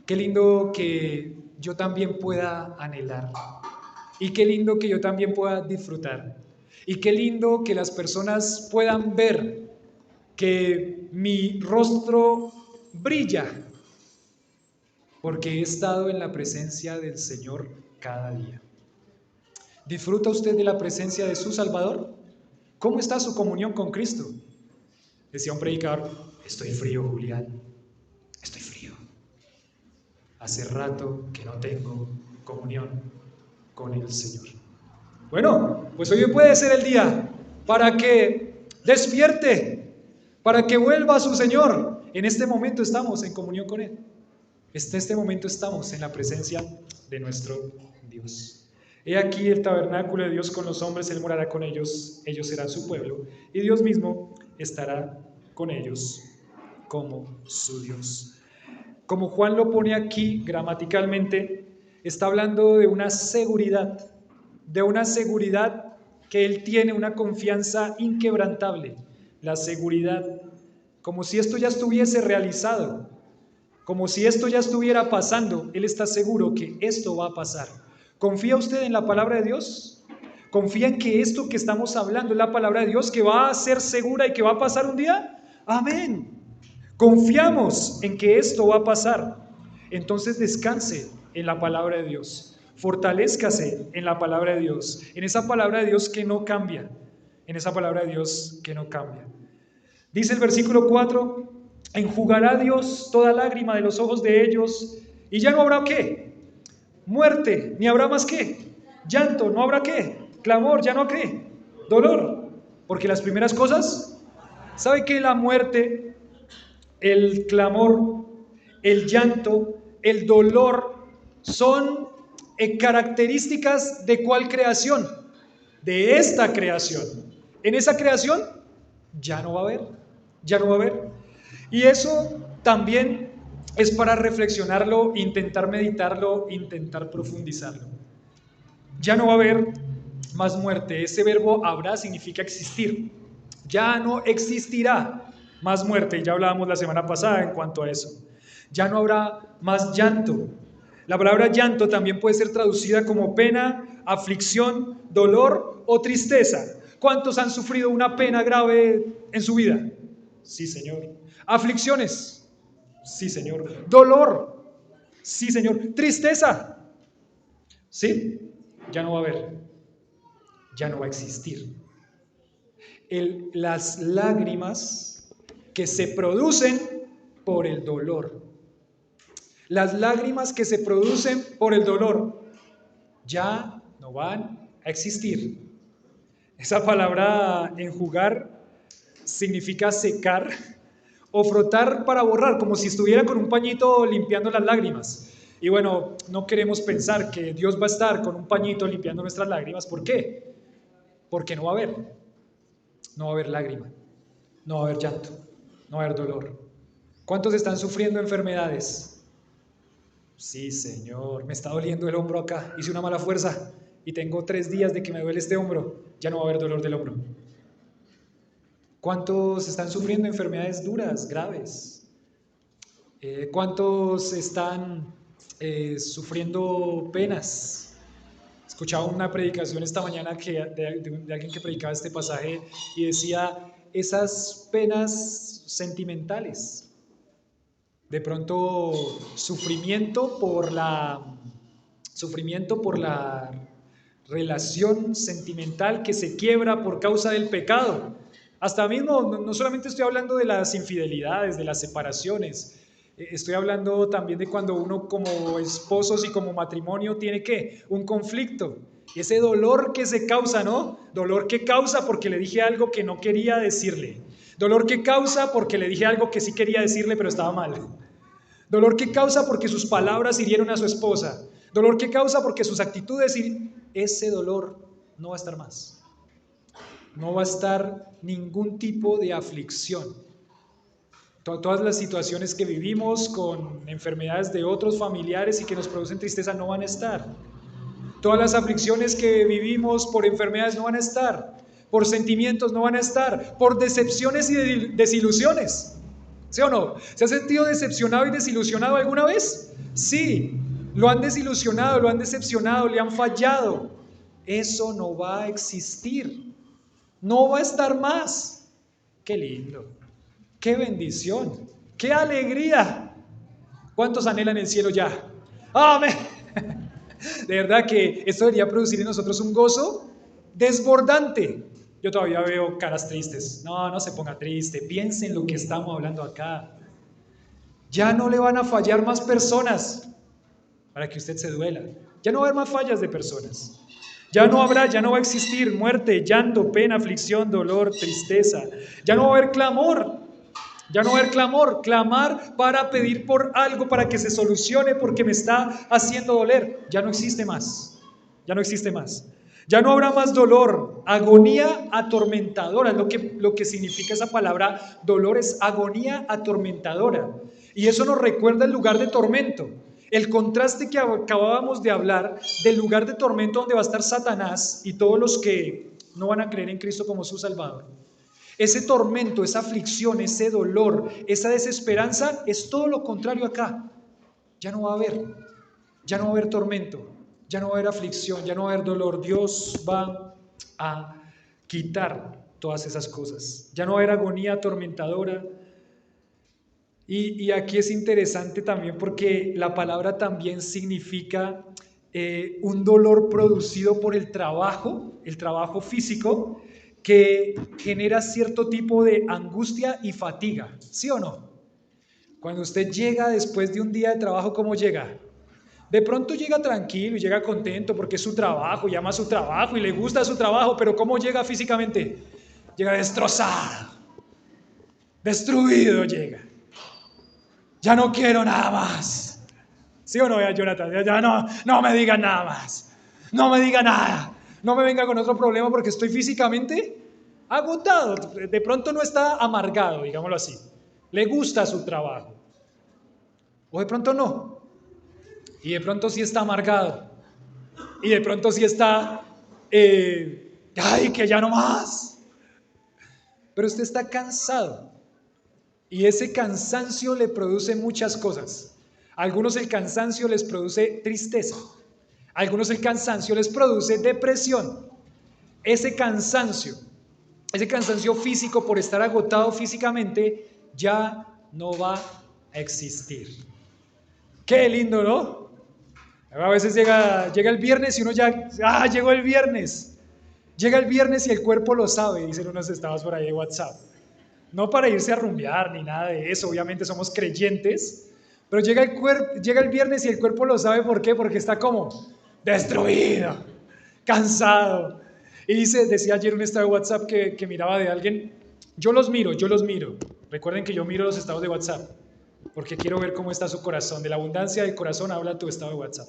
Qué lindo que yo también pueda anhelar. Y qué lindo que yo también pueda disfrutar. Y qué lindo que las personas puedan ver que mi rostro brilla porque he estado en la presencia del Señor cada día. ¿Disfruta usted de la presencia de su Salvador? ¿Cómo está su comunión con Cristo? Decía un predicador, estoy frío, Julián, estoy frío. Hace rato que no tengo comunión con el Señor. Bueno, pues hoy puede ser el día para que despierte, para que vuelva a su Señor. En este momento estamos en comunión con Él. En este momento estamos en la presencia de nuestro Dios. He aquí el tabernáculo de Dios con los hombres, Él morará con ellos, ellos serán su pueblo, y Dios mismo estará con ellos como su Dios. Como Juan lo pone aquí gramaticalmente, está hablando de una seguridad que él tiene, una confianza inquebrantable, la seguridad, como si esto ya estuviese realizado, como si esto ya estuviera pasando, él está seguro que esto va a pasar. ¿Confía usted en la palabra de Dios? ¿Confía en que esto que estamos hablando es la palabra de Dios, que va a ser segura y que va a pasar un día? Amén. Confiamos en que esto va a pasar. Entonces descanse en la palabra de Dios. Fortalézcase en la palabra de Dios, en esa palabra de Dios que no cambia, en esa palabra de Dios que no cambia. Dice el versículo 4, enjugará Dios toda lágrima de los ojos de ellos, y ya no habrá ¿qué? Muerte, ni habrá más ¿qué? Llanto, no habrá ¿qué? Clamor, ya no ¿qué? Dolor, porque las primeras cosas, ¿sabe que la muerte, el clamor, el llanto, el dolor son características de cuál creación? De esta creación. En esa creación ya no va a haber, ya no va a haber. Y eso también es para reflexionarlo, intentar meditarlo, intentar profundizarlo. Ya no va a haber más muerte. Ese verbo habrá significa existir. Ya no existirá más muerte. Ya hablábamos la semana pasada en cuanto a eso. Ya no habrá más llanto. La palabra llanto también puede ser traducida como pena, aflicción, dolor o tristeza. ¿Cuántos han sufrido una pena grave en su vida? Sí, Señor. Aflicciones. Sí, Señor. Dolor. Sí, Señor. Tristeza. Sí. Ya no va a haber. Ya no va a existir. Las lágrimas que se producen por el dolor. Las lágrimas que se producen por el dolor ya no van a existir. Esa palabra enjugar significa secar o frotar para borrar, como si estuviera con un pañito limpiando las lágrimas. Y bueno, no queremos pensar que Dios va a estar con un pañito limpiando nuestras lágrimas. ¿Por qué? Porque no va a haber lágrima, no va a haber llanto, no va a haber dolor. ¿Cuántos están sufriendo enfermedades? Sí, Señor, me está doliendo el hombro acá, hice una mala fuerza y tengo 3 días de que me duele este hombro, ya no va a haber dolor del hombro. ¿Cuántos están sufriendo enfermedades duras, graves? ¿Cuántos están sufriendo penas? Escuchaba una predicación esta mañana de alguien que predicaba este pasaje y decía, esas penas sentimentales, de pronto sufrimiento por la relación sentimental que se quiebra por causa del pecado. Hasta mismo, no solamente estoy hablando de las infidelidades, de las separaciones, estoy hablando también de cuando uno como esposos y como matrimonio tiene ¿qué? Un conflicto. Ese dolor que se causa, ¿no? Dolor que causa porque le dije algo que no quería decirle. Dolor que causa porque le dije algo que sí quería decirle pero estaba mal. Dolor que causa porque sus palabras hirieron a su esposa. Dolor que causa porque sus actitudes ese dolor no va a estar más. No va a estar ningún tipo de aflicción. Todas las situaciones que vivimos con enfermedades de otros familiares y que nos producen tristeza no van a estar. Todas las aflicciones que vivimos por enfermedades no van a estar. Por sentimientos no van a estar. Por decepciones y desilusiones. ¿Sí o no? ¿Se ha sentido decepcionado y desilusionado alguna vez? Sí, lo han desilusionado, lo han decepcionado, le han fallado. Eso no va a existir. No va a estar más. Qué lindo. ¡Qué bendición! ¡Qué alegría! ¿Cuántos anhelan el cielo ya? ¡Amén! De verdad que esto debería producir en nosotros un gozo desbordante. Yo todavía veo caras tristes. No se ponga triste. Piense en lo que estamos hablando acá. Ya no le van a fallar más personas para que usted se duela. Ya no va a haber más fallas de personas. Ya no va a existir muerte, llanto, pena, aflicción, dolor, tristeza. Ya no va a haber clamor. Ya no va a haber clamar para pedir por algo, para que se solucione porque me está haciendo doler. Ya no existe más, ya no existe más. Ya no habrá más dolor, agonía atormentadora, lo que significa esa palabra dolor es agonía atormentadora. Y eso nos recuerda el lugar de tormento. El contraste que acabábamos de hablar del lugar de tormento donde va a estar Satanás y todos los que no van a creer en Cristo como su Salvador. Ese tormento, esa aflicción, ese dolor, esa desesperanza es todo lo contrario acá. Ya no va a haber tormento, ya no va a haber aflicción, ya no va a haber dolor. Dios va a quitar todas esas cosas. Ya no va a haber agonía atormentadora. Y aquí es interesante también porque la palabra también significa un dolor producido por el trabajo físico, que genera cierto tipo de angustia y fatiga, ¿sí o no? Cuando usted llega después de un día de trabajo, ¿cómo llega? De pronto llega tranquilo y llega contento porque es su trabajo, y ama su trabajo y le gusta su trabajo, pero ¿cómo llega físicamente? Llega destrozado, destruido llega. Ya no quiero nada más. ¿Sí o no, Jonathan? Ya no me digan nada más. No me diga nada. No me venga con otro problema porque estoy físicamente agotado. De pronto no está amargado, digámoslo así. Le gusta su trabajo. O de pronto no. Y de pronto sí está amargado. Y de pronto sí está, ay, que ya no más. Pero usted está cansado. Y ese cansancio le produce muchas cosas. A algunos el cansancio les produce tristeza. A algunos el cansancio les produce depresión. Ese cansancio físico por estar agotado físicamente ya no va a existir. Qué lindo, ¿no? A veces llega el viernes y uno ya, llegó el viernes. Llega el viernes y el cuerpo lo sabe, dicen unos estados por ahí de WhatsApp. No para irse a rumbear ni nada de eso, obviamente somos creyentes, pero llega el viernes y el cuerpo lo sabe. ¿Por qué? Porque está como destruido, cansado. Y decía ayer un estado de WhatsApp que miraba de alguien, yo los miro, Recuerden que yo miro los estados de WhatsApp, porque quiero ver cómo está su corazón. De la abundancia del corazón habla tu estado de WhatsApp.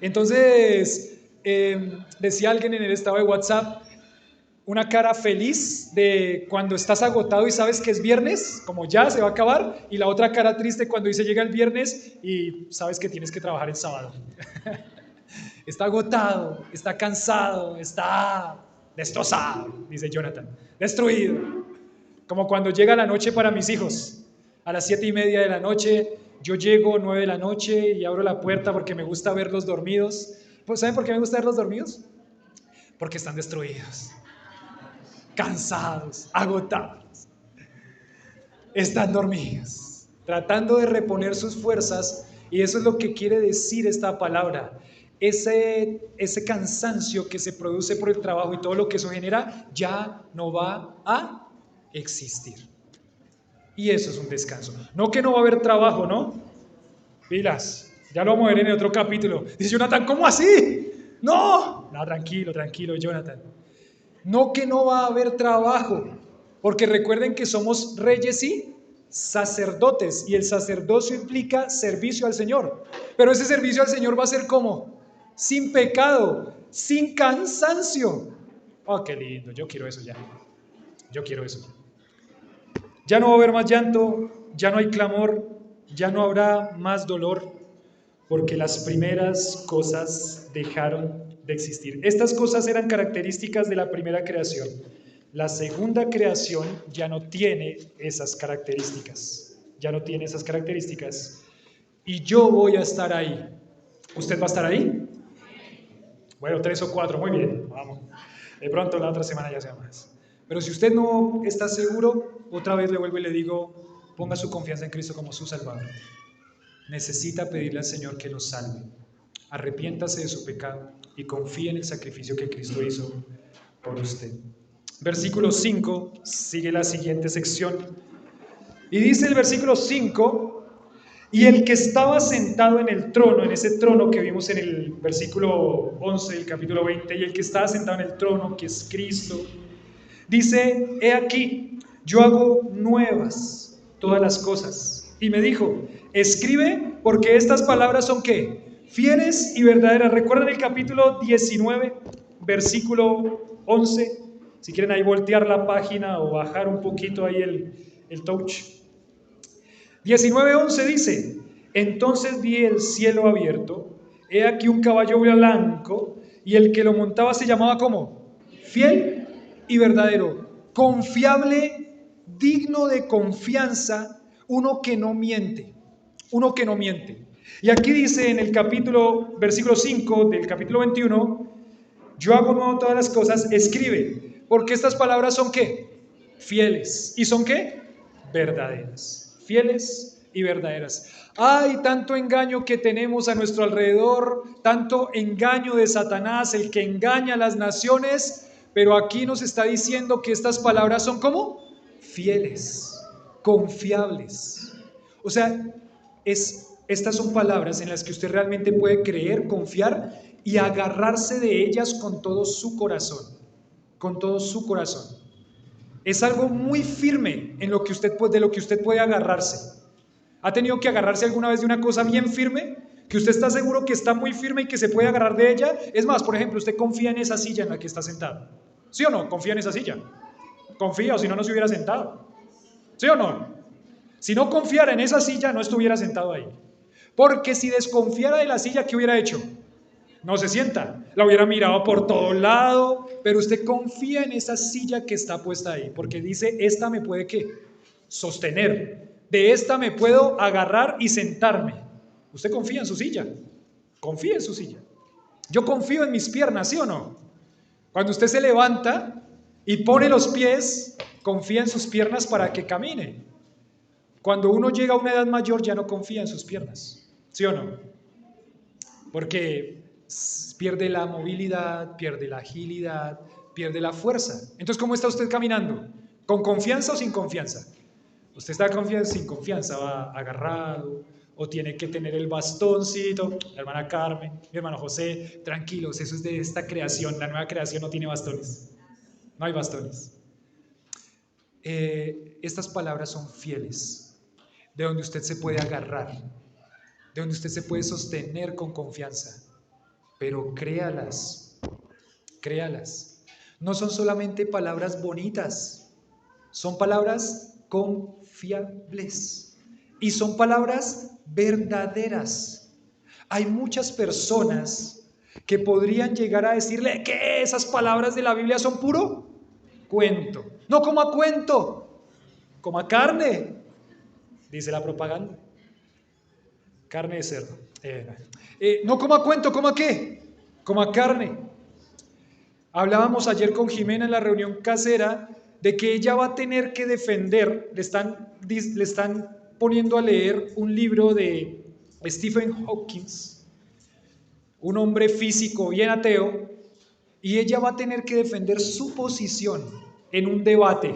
Entonces, decía alguien en el estado de WhatsApp, una cara feliz de cuando estás agotado y sabes que es viernes, como ya se va a acabar, y la otra cara triste cuando dice llega el viernes y sabes que tienes que trabajar el sábado. Está agotado, está cansado, está destrozado, dice Jonathan, destruido. Como cuando llega la noche para mis hijos, a las 7:30 de la noche, yo llego 9 de la noche y abro la puerta porque me gusta verlos dormidos. Pues, ¿saben por qué me gusta verlos dormidos? Porque están destruidos, cansados, agotados, están dormidos, tratando de reponer sus fuerzas, y eso es lo que quiere decir esta palabra. Ese cansancio que se produce por el trabajo y todo lo que eso genera ya no va a existir. Y eso es un descanso. No que no va a haber trabajo, ¿no? Pilas, ya lo vamos a ver en el otro capítulo. Dice Jonathan, ¿cómo así? No, tranquilo, tranquilo, Jonathan. No que no va a haber trabajo, porque recuerden que somos reyes y sacerdotes, y el sacerdocio implica servicio al Señor. Pero ese servicio al Señor va a ser ¿cómo? Sin pecado, sin cansancio. Oh, qué lindo, yo quiero eso ya. Yo quiero eso. Ya no va a haber más llanto, ya no hay clamor, ya no habrá más dolor, porque las primeras cosas dejaron de existir. Estas cosas eran características de la primera creación. La segunda creación ya no tiene esas características. Ya no tiene esas características. Y yo voy a estar ahí. ¿Usted va a estar ahí? Bueno, 3 o 4, muy bien, vamos. De pronto la otra semana ya sea más. Pero si usted no está seguro, otra vez le vuelvo y le digo, ponga su confianza en Cristo como su Salvador. Necesita pedirle al Señor que lo salve. Arrepiéntase de su pecado y confíe en el sacrificio que Cristo hizo por usted. Versículo 5, sigue la siguiente sección. Y dice el versículo 5, y el que estaba sentado en el trono, en ese trono que vimos en el versículo 11 del capítulo 20, y el que estaba sentado en el trono, que es Cristo, dice, he aquí, yo hago nuevas todas las cosas. Y me dijo, escribe, porque estas palabras son ¿qué? Fieles y verdaderas. ¿Recuerdan el capítulo 19, versículo 11? Si quieren ahí voltear la página o bajar un poquito ahí el touch. 19:11 dice, entonces vi el cielo abierto, he aquí un caballo blanco, y el que lo montaba se llamaba ¿cómo? Fiel y verdadero, confiable, digno de confianza, uno que no miente, uno que no miente. Y aquí dice en el versículo 5 del capítulo 21, yo hago nuevo todas las cosas, escribe, porque estas palabras son ¿qué? Fieles. ¿Y son qué? Verdaderas. Fieles y verdaderas. Hay tanto engaño que tenemos a nuestro alrededor, tanto engaño de Satanás, el que engaña a las naciones, pero aquí nos está diciendo que estas palabras son ¿cómo? Fieles, confiables. O sea, estas son palabras en las que usted realmente puede creer, confiar y agarrarse de ellas con todo su corazón, con todo su corazón. Es algo muy firme de lo que usted puede agarrarse. ¿Ha tenido que agarrarse alguna vez de una cosa bien firme? Que usted está seguro que está muy firme y que se puede agarrar de ella. Es más, por ejemplo, usted confía en esa silla en la que está sentado. ¿Sí o no? Confía en esa silla. Confía, o si no, no se hubiera sentado. ¿Sí o no? Si no confiara en esa silla, no estuviera sentado ahí. Porque si desconfiara de la silla, ¿qué hubiera hecho? No se sienta, la hubiera mirado por todo lado, pero usted confía en esa silla que está puesta ahí, porque dice, esta me puede ¿qué? Sostener, de esta me puedo agarrar y sentarme. Usted confía en su silla, confía en su silla. Yo confío en mis piernas, ¿sí o no? Cuando usted se levanta y pone los pies, confía en sus piernas para que camine. Cuando uno llega a una edad mayor ya no confía en sus piernas, ¿sí o no? Porque pierde la movilidad, pierde la agilidad, pierde la fuerza. Entonces, ¿cómo está usted caminando? ¿Con confianza o sin confianza? Usted está sin confianza, va agarrado, o tiene que tener el bastoncito. La hermana Carmen, mi hermano José, tranquilos, eso es de esta creación, la nueva creación no tiene bastones, no hay bastones. estas palabras son fieles, de donde usted se puede agarrar, de donde usted se puede sostener con confianza, pero créalas, créalas. No son solamente palabras bonitas, son palabras confiables y son palabras verdaderas. Hay muchas personas que podrían llegar a decirle que esas palabras de la Biblia son puro cuento. No como a cuento, como a carne, dice la propaganda. Carne de cerdo. No como a cuento, ¿como a qué? Como a carne. Hablábamos ayer con Jimena en la reunión casera de que ella va a tener que defender, le están poniendo a leer un libro de Stephen Hawking, un hombre físico bien ateo, y ella va a tener que defender su posición en un debate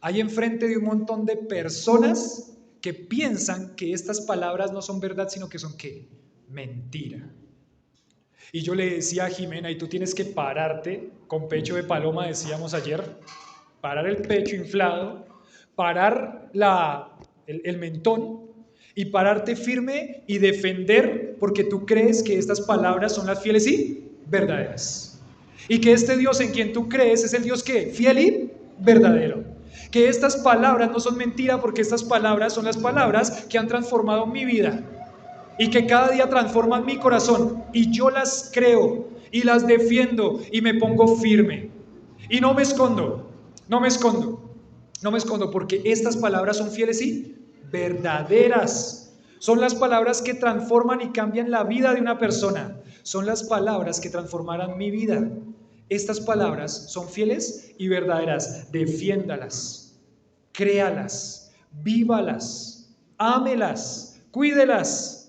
ahí enfrente de un montón de personas que piensan que estas palabras no son verdad, sino que son ¿qué? Mentira. Y yo le decía a Jimena, y tú tienes que pararte con pecho de paloma, decíamos ayer, parar el pecho inflado, parar el mentón y pararte firme y defender porque tú crees que estas palabras son las fieles y verdaderas. Y que este Dios en quien tú crees es el Dios que fiel y verdadero. Que estas palabras no son mentira porque estas palabras son las palabras que han transformado mi vida y que cada día transforman mi corazón y yo las creo y las defiendo y me pongo firme y no me escondo, no me escondo, no me escondo porque estas palabras son fieles y verdaderas. Son las palabras que transforman y cambian la vida de una persona. Son las palabras que transformarán mi vida. Estas palabras son fieles y verdaderas. Defiéndalas, créalas, vívalas, ámelas, cuídelas.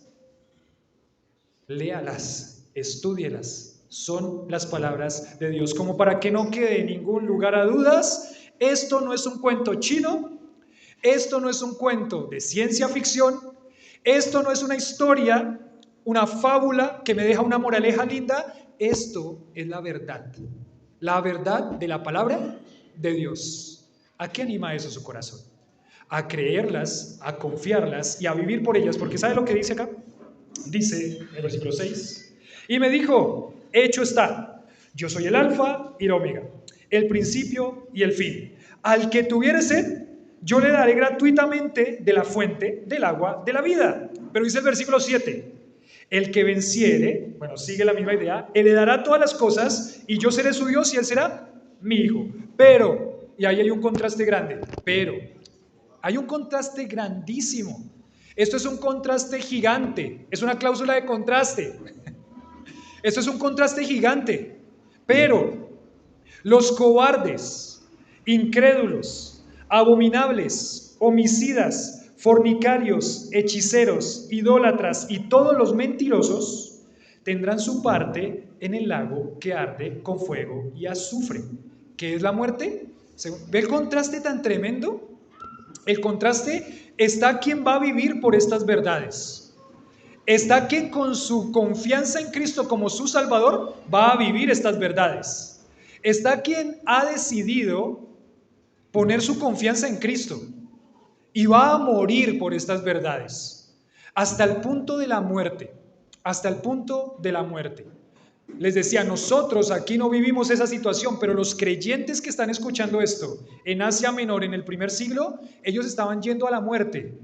Léalas, estúdielas, son las palabras de Dios. Como para que no quede ningún lugar a dudas, esto no es un cuento chino, esto no es un cuento de ciencia ficción, esto no es una historia, una fábula que me deja una moraleja linda, esto es la verdad de la palabra de Dios. ¿A qué anima eso su corazón? A creerlas, a confiarlas y a vivir por ellas, porque ¿sabe lo que dice acá? Dice en el versículo 6, y me dijo, hecho está, yo soy el alfa y la omega, el principio y el fin. Al que tuviere sed, yo le daré gratuitamente de la fuente del agua de la vida. Pero dice el versículo 7, el que venciere, bueno, sigue la misma idea, él le dará todas las cosas y yo seré su Dios y él será mi hijo. Pero, y ahí hay un contraste grande, pero, hay un contraste grandísimo. Esto es un contraste gigante, es una cláusula de contraste. Esto es un contraste gigante. Pero los cobardes, incrédulos, abominables, homicidas, fornicarios, hechiceros, idólatras y todos los mentirosos tendrán su parte en el lago que arde con fuego y azufre. ¿Qué es la muerte? ¿Ve el contraste tan tremendo? El contraste está quien va a vivir por estas verdades. Está quien con su confianza en Cristo como su Salvador va a vivir estas verdades. Está quien ha decidido poner su confianza en Cristo y va a morir por estas verdades hasta el punto de la muerte, hasta el punto de la muerte. Les decía, nosotros aquí no vivimos esa situación, pero los creyentes que están escuchando esto en Asia Menor en el primer siglo, ellos estaban yendo a la muerte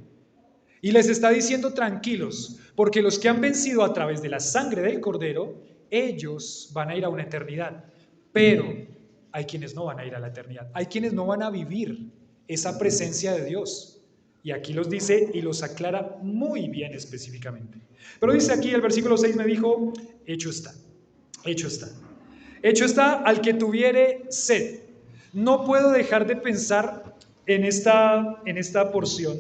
y les está diciendo tranquilos, porque los que han vencido a través de la sangre del Cordero, ellos van a ir a una eternidad, pero hay quienes no van a ir a la eternidad, hay quienes no van a vivir esa presencia de Dios. Y aquí los dice y los aclara muy bien específicamente. Pero dice aquí el versículo 6, me dijo, hecho está. Hecho está. Hecho está al que tuviere sed. No puedo dejar de pensar en esta porción,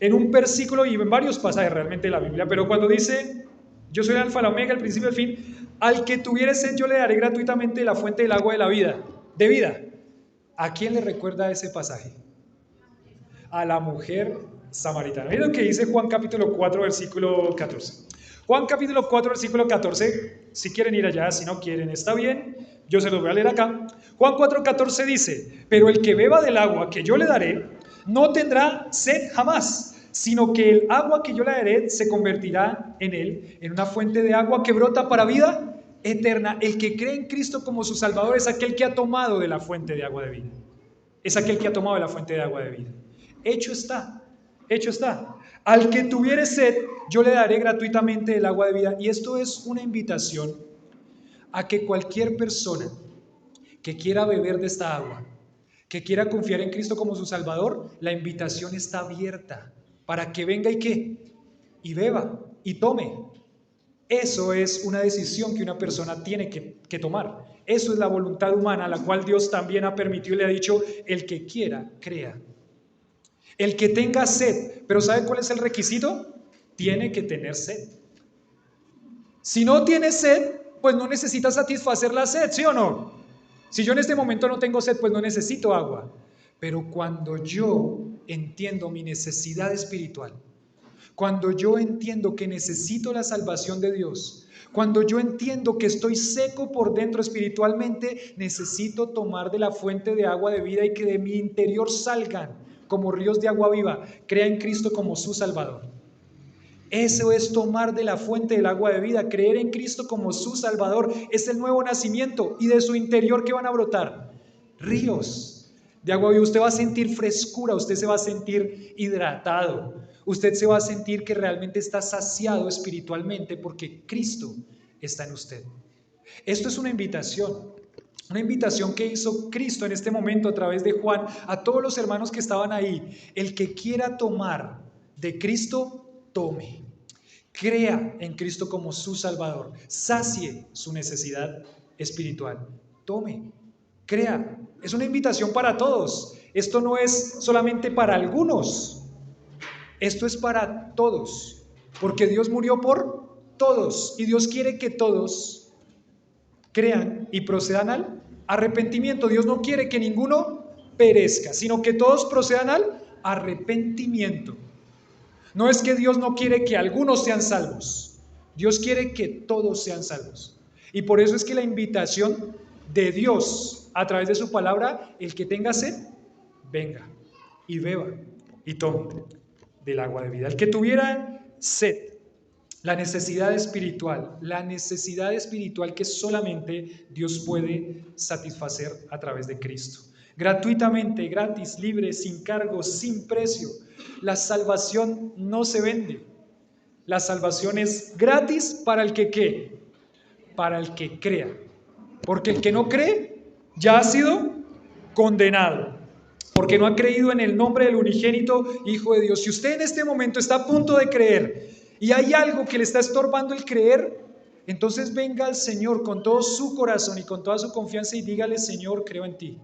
en un versículo y en varios pasajes realmente de la Biblia, pero cuando dice, yo soy el alfa, la omega, el principio y el fin, al que tuviere sed yo le daré gratuitamente la fuente del agua de la vida, de vida. ¿A quién le recuerda ese pasaje? A la mujer samaritana. Miren lo que dice Juan capítulo 4, versículo 14. Juan capítulo 4, versículo 14, si quieren ir allá, si no quieren, está bien. Yo se los voy a leer acá. Juan 4:14 dice, pero el que beba del agua que yo le daré, no tendrá sed jamás, sino que el agua que yo le daré se convertirá en él, en una fuente de agua que brota para vida eterna. El que cree en Cristo como su Salvador es aquel que ha tomado de la fuente de agua de vida. Es aquel que ha tomado de la fuente de agua de vida. Hecho está, hecho está. Al que tuviere sed, yo le daré gratuitamente el agua de vida. Y esto es una invitación a que cualquier persona que quiera beber de esta agua, que quiera confiar en Cristo como su Salvador, la invitación está abierta para que venga y qué, y beba y tome. Eso es una decisión que una persona tiene que tomar. Eso es la voluntad humana, la cual Dios también ha permitido y le ha dicho, el que quiera, crea. El que tenga sed, pero ¿sabe cuál es el requisito? Tiene que tener sed. Si no tiene sed, pues no necesita satisfacer la sed, ¿sí o no? Si yo en este momento no tengo sed, pues no necesito agua. Pero cuando yo entiendo mi necesidad espiritual, cuando yo entiendo que necesito la salvación de Dios, cuando yo entiendo que estoy seco por dentro espiritualmente, necesito tomar de la fuente de agua de vida y que de mi interior salgan como ríos de agua viva. Crea en Cristo como su Salvador. Eso es tomar de la fuente del agua de vida, creer en Cristo como su Salvador. Es el nuevo nacimiento y de su interior que van a brotar ríos de agua viva. Usted va a sentir frescura, usted se va a sentir hidratado, usted se va a sentir que realmente está saciado espiritualmente porque Cristo está en usted. Esto es una invitación que hizo Cristo en este momento a través de Juan a todos los hermanos que estaban ahí. El que quiera tomar de Cristo, tome. Crea en Cristo como su Salvador. Sacie su necesidad espiritual. Tome. Crea. Es una invitación para todos. Esto no es solamente para algunos. Esto es para todos. Porque Dios murió por todos. Y Dios quiere que todos crean y procedan al arrepentimiento. Dios no quiere que ninguno perezca, sino que todos procedan al arrepentimiento. No es que Dios no quiere que algunos sean salvos, Dios quiere que todos sean salvos. Y por eso es que la invitación de Dios a través de su palabra, el que tenga sed, venga y beba y tome del agua de vida. El que tuviera sed, la necesidad espiritual que solamente Dios puede satisfacer a través de Cristo. Gratuitamente, gratis, libre, sin cargo, sin precio. La salvación no se vende. La salvación es gratis para el que ¿qué? Para el que crea. Porque el que no cree ya ha sido condenado. Porque no ha creído en el nombre del unigénito Hijo de Dios. Si usted en este momento está a punto de creer y hay algo que le está estorbando el creer, entonces venga al Señor con todo su corazón y con toda su confianza y dígale: Señor, creo en ti,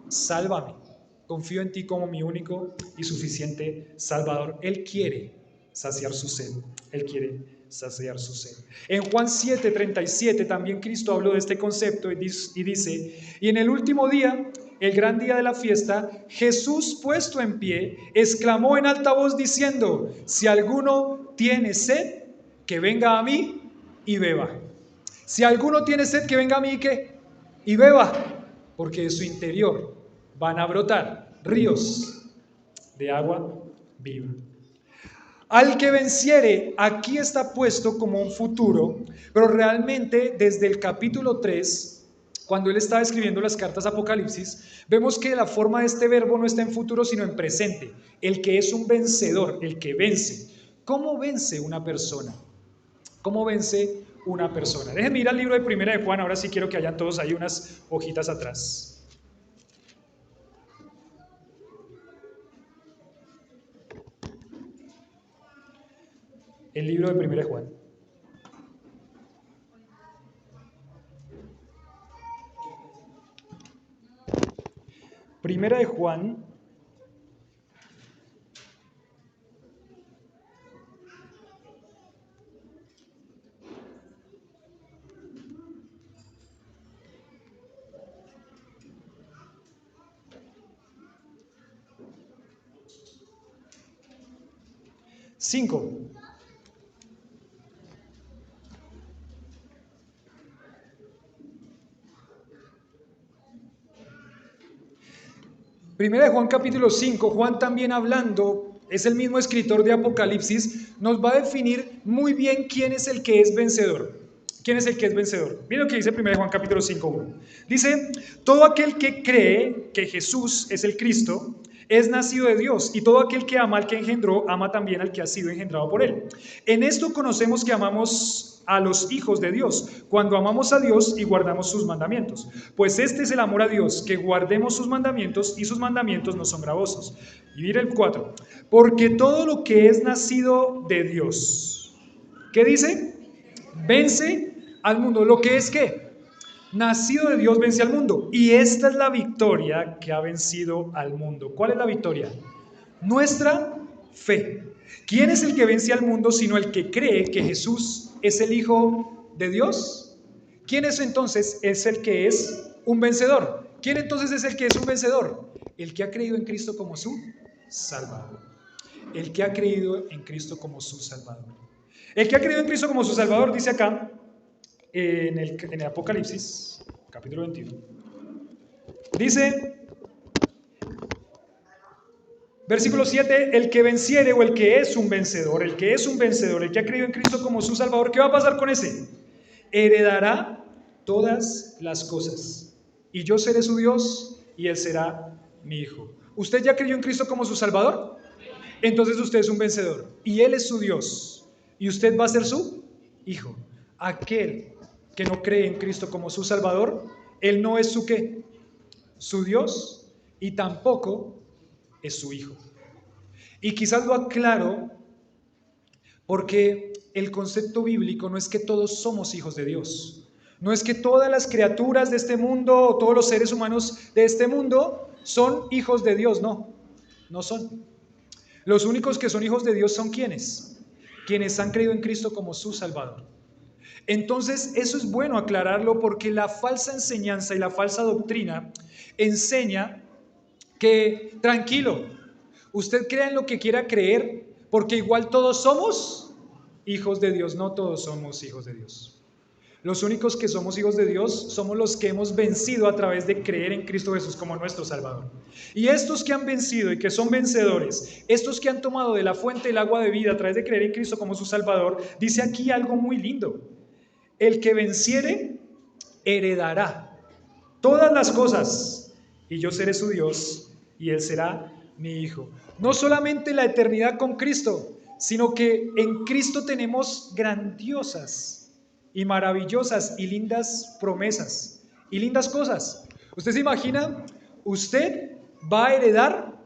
sálvame, confío en ti como mi único y suficiente Salvador. Él quiere saciar su sed, Él quiere saciar su sed. En Juan 7:37 también Cristo habló de este concepto y dice: y en el último día, el gran día de la fiesta, Jesús, puesto en pie, exclamó en alta voz diciendo: si alguno tiene sed, que venga a mí y beba. Si alguno tiene sed, que venga a mí y beba, porque de su interior van a brotar ríos de agua viva. Al que venciere, aquí está puesto como un futuro, pero realmente desde el capítulo 3, cuando él estaba escribiendo las cartas Apocalipsis, vemos que la forma de este verbo no está en futuro, sino en presente. El que es un vencedor, el que vence. ¿Cómo vence una persona? ¿Cómo vence una persona? Déjenme ir al libro de Primera de Juan, ahora sí quiero que hayan todos ahí unas hojitas atrás. El libro de Primera de Juan. Primera de Juan, cinco. Primera de Juan capítulo 5, Juan también hablando, es el mismo escritor de Apocalipsis, nos va a definir muy bien quién es el que es vencedor. ¿Quién es el que es vencedor? Miren lo que dice Primera de Juan capítulo 5, 1. Dice, todo aquel que cree que Jesús es el Cristo, es nacido de Dios, y todo aquel que ama al que engendró, ama también al que ha sido engendrado por él. En esto conocemos que amamos a los hijos de Dios, cuando amamos a Dios y guardamos sus mandamientos. Pues este es el amor a Dios, que guardemos sus mandamientos, y sus mandamientos no son gravosos. Y mira el 4. Porque todo lo que es nacido de Dios, ¿qué dice? Vence al mundo. ¿Lo que es qué? Nacido de Dios vence al mundo. Y esta es la victoria que ha vencido al mundo. ¿Cuál es la victoria? Nuestra fe. ¿Quién es el que vence al mundo sino el que cree que Jesús es el Hijo de Dios? ¿Quién es entonces el que es un vencedor? ¿Quién entonces es el que es un vencedor? El que ha creído en Cristo como su Salvador. El que ha creído en Cristo como su Salvador. El que ha creído en Cristo como su Salvador, dice acá, en el Apocalipsis, capítulo 21. Dice, versículo 7, el que venciere o el que es un vencedor, el que es un vencedor, el que ha creído en Cristo como su Salvador, ¿qué va a pasar con ese? Heredará todas las cosas. Y yo seré su Dios y él será mi hijo. ¿Usted ya creyó en Cristo como su Salvador? Entonces usted es un vencedor y él es su Dios y usted va a ser su hijo. Aquel que no cree en Cristo como su Salvador, él no es su ¿qué? Su Dios y tampoco es su hijo. Y quizás lo aclaro porque el concepto bíblico no es que todos somos hijos de Dios. No es que todas las criaturas de este mundo o todos los seres humanos de este mundo son hijos de Dios. No, no son. Los únicos que son hijos de Dios son ¿quiénes? Quienes han creído en Cristo como su Salvador. Entonces, eso es bueno aclararlo porque la falsa enseñanza y la falsa doctrina enseña que, tranquilo, usted crea en lo que quiera creer, porque igual todos somos hijos de Dios. No todos somos hijos de Dios. Los únicos que somos hijos de Dios somos los que hemos vencido a través de creer en Cristo Jesús como nuestro Salvador. Y estos que han vencido y que son vencedores, estos que han tomado de la fuente del agua de vida a través de creer en Cristo como su Salvador, dice aquí algo muy lindo. El que venciere heredará todas las cosas y yo seré su Dios y él será mi hijo. No solamente la eternidad con Cristo, sino que en Cristo tenemos grandiosas y maravillosas y lindas promesas y lindas cosas. ¿Usted se imagina? Usted va a heredar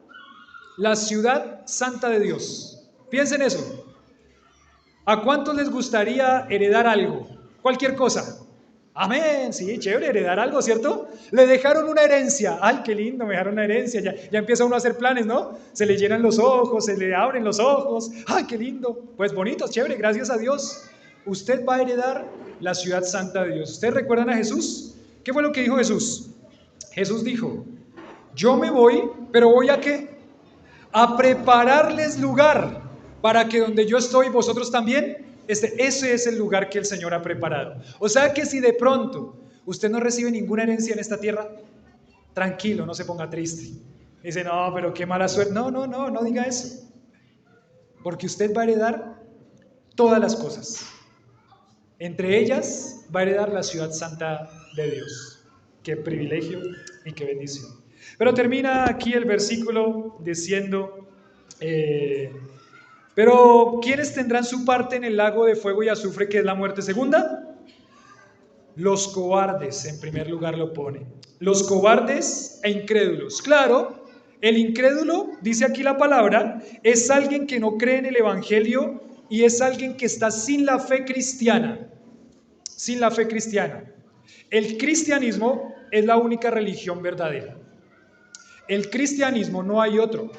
la ciudad santa de Dios. Piensen en eso. ¿A cuántos les gustaría heredar algo? Cualquier cosa. Amén, sí, chévere, heredar algo, ¿cierto? Le dejaron una herencia. Ay, qué lindo, me dejaron una herencia. Ya empieza uno a hacer planes, ¿no? Se le llenan los ojos, se le abren los ojos. Ay, qué lindo. Pues bonito, chévere, gracias a Dios. Usted va a heredar la ciudad santa de Dios. ¿Ustedes recuerdan a Jesús? ¿Qué fue lo que dijo Jesús? Jesús dijo, yo me voy, pero ¿voy a qué? A prepararles lugar para que donde yo estoy, vosotros también. Ese es el lugar que el Señor ha preparado. O sea que si de pronto usted no recibe ninguna herencia en esta tierra, tranquilo, no se ponga triste. Dice, no, pero qué mala suerte. No diga eso. Porque usted va a heredar todas las cosas. Entre ellas va a heredar la ciudad santa de Dios. Qué privilegio y qué bendición. Pero termina aquí el versículo diciendo, pero ¿quiénes tendrán su parte en el lago de fuego y azufre que es la muerte segunda? Los cobardes, en primer lugar lo pone. Los cobardes e incrédulos. Claro, el incrédulo, dice aquí la palabra, es alguien que no cree en el evangelio y es alguien que está sin la fe cristiana. Sin la fe cristiana. El cristianismo es la única religión verdadera. El cristianismo, no hay otro.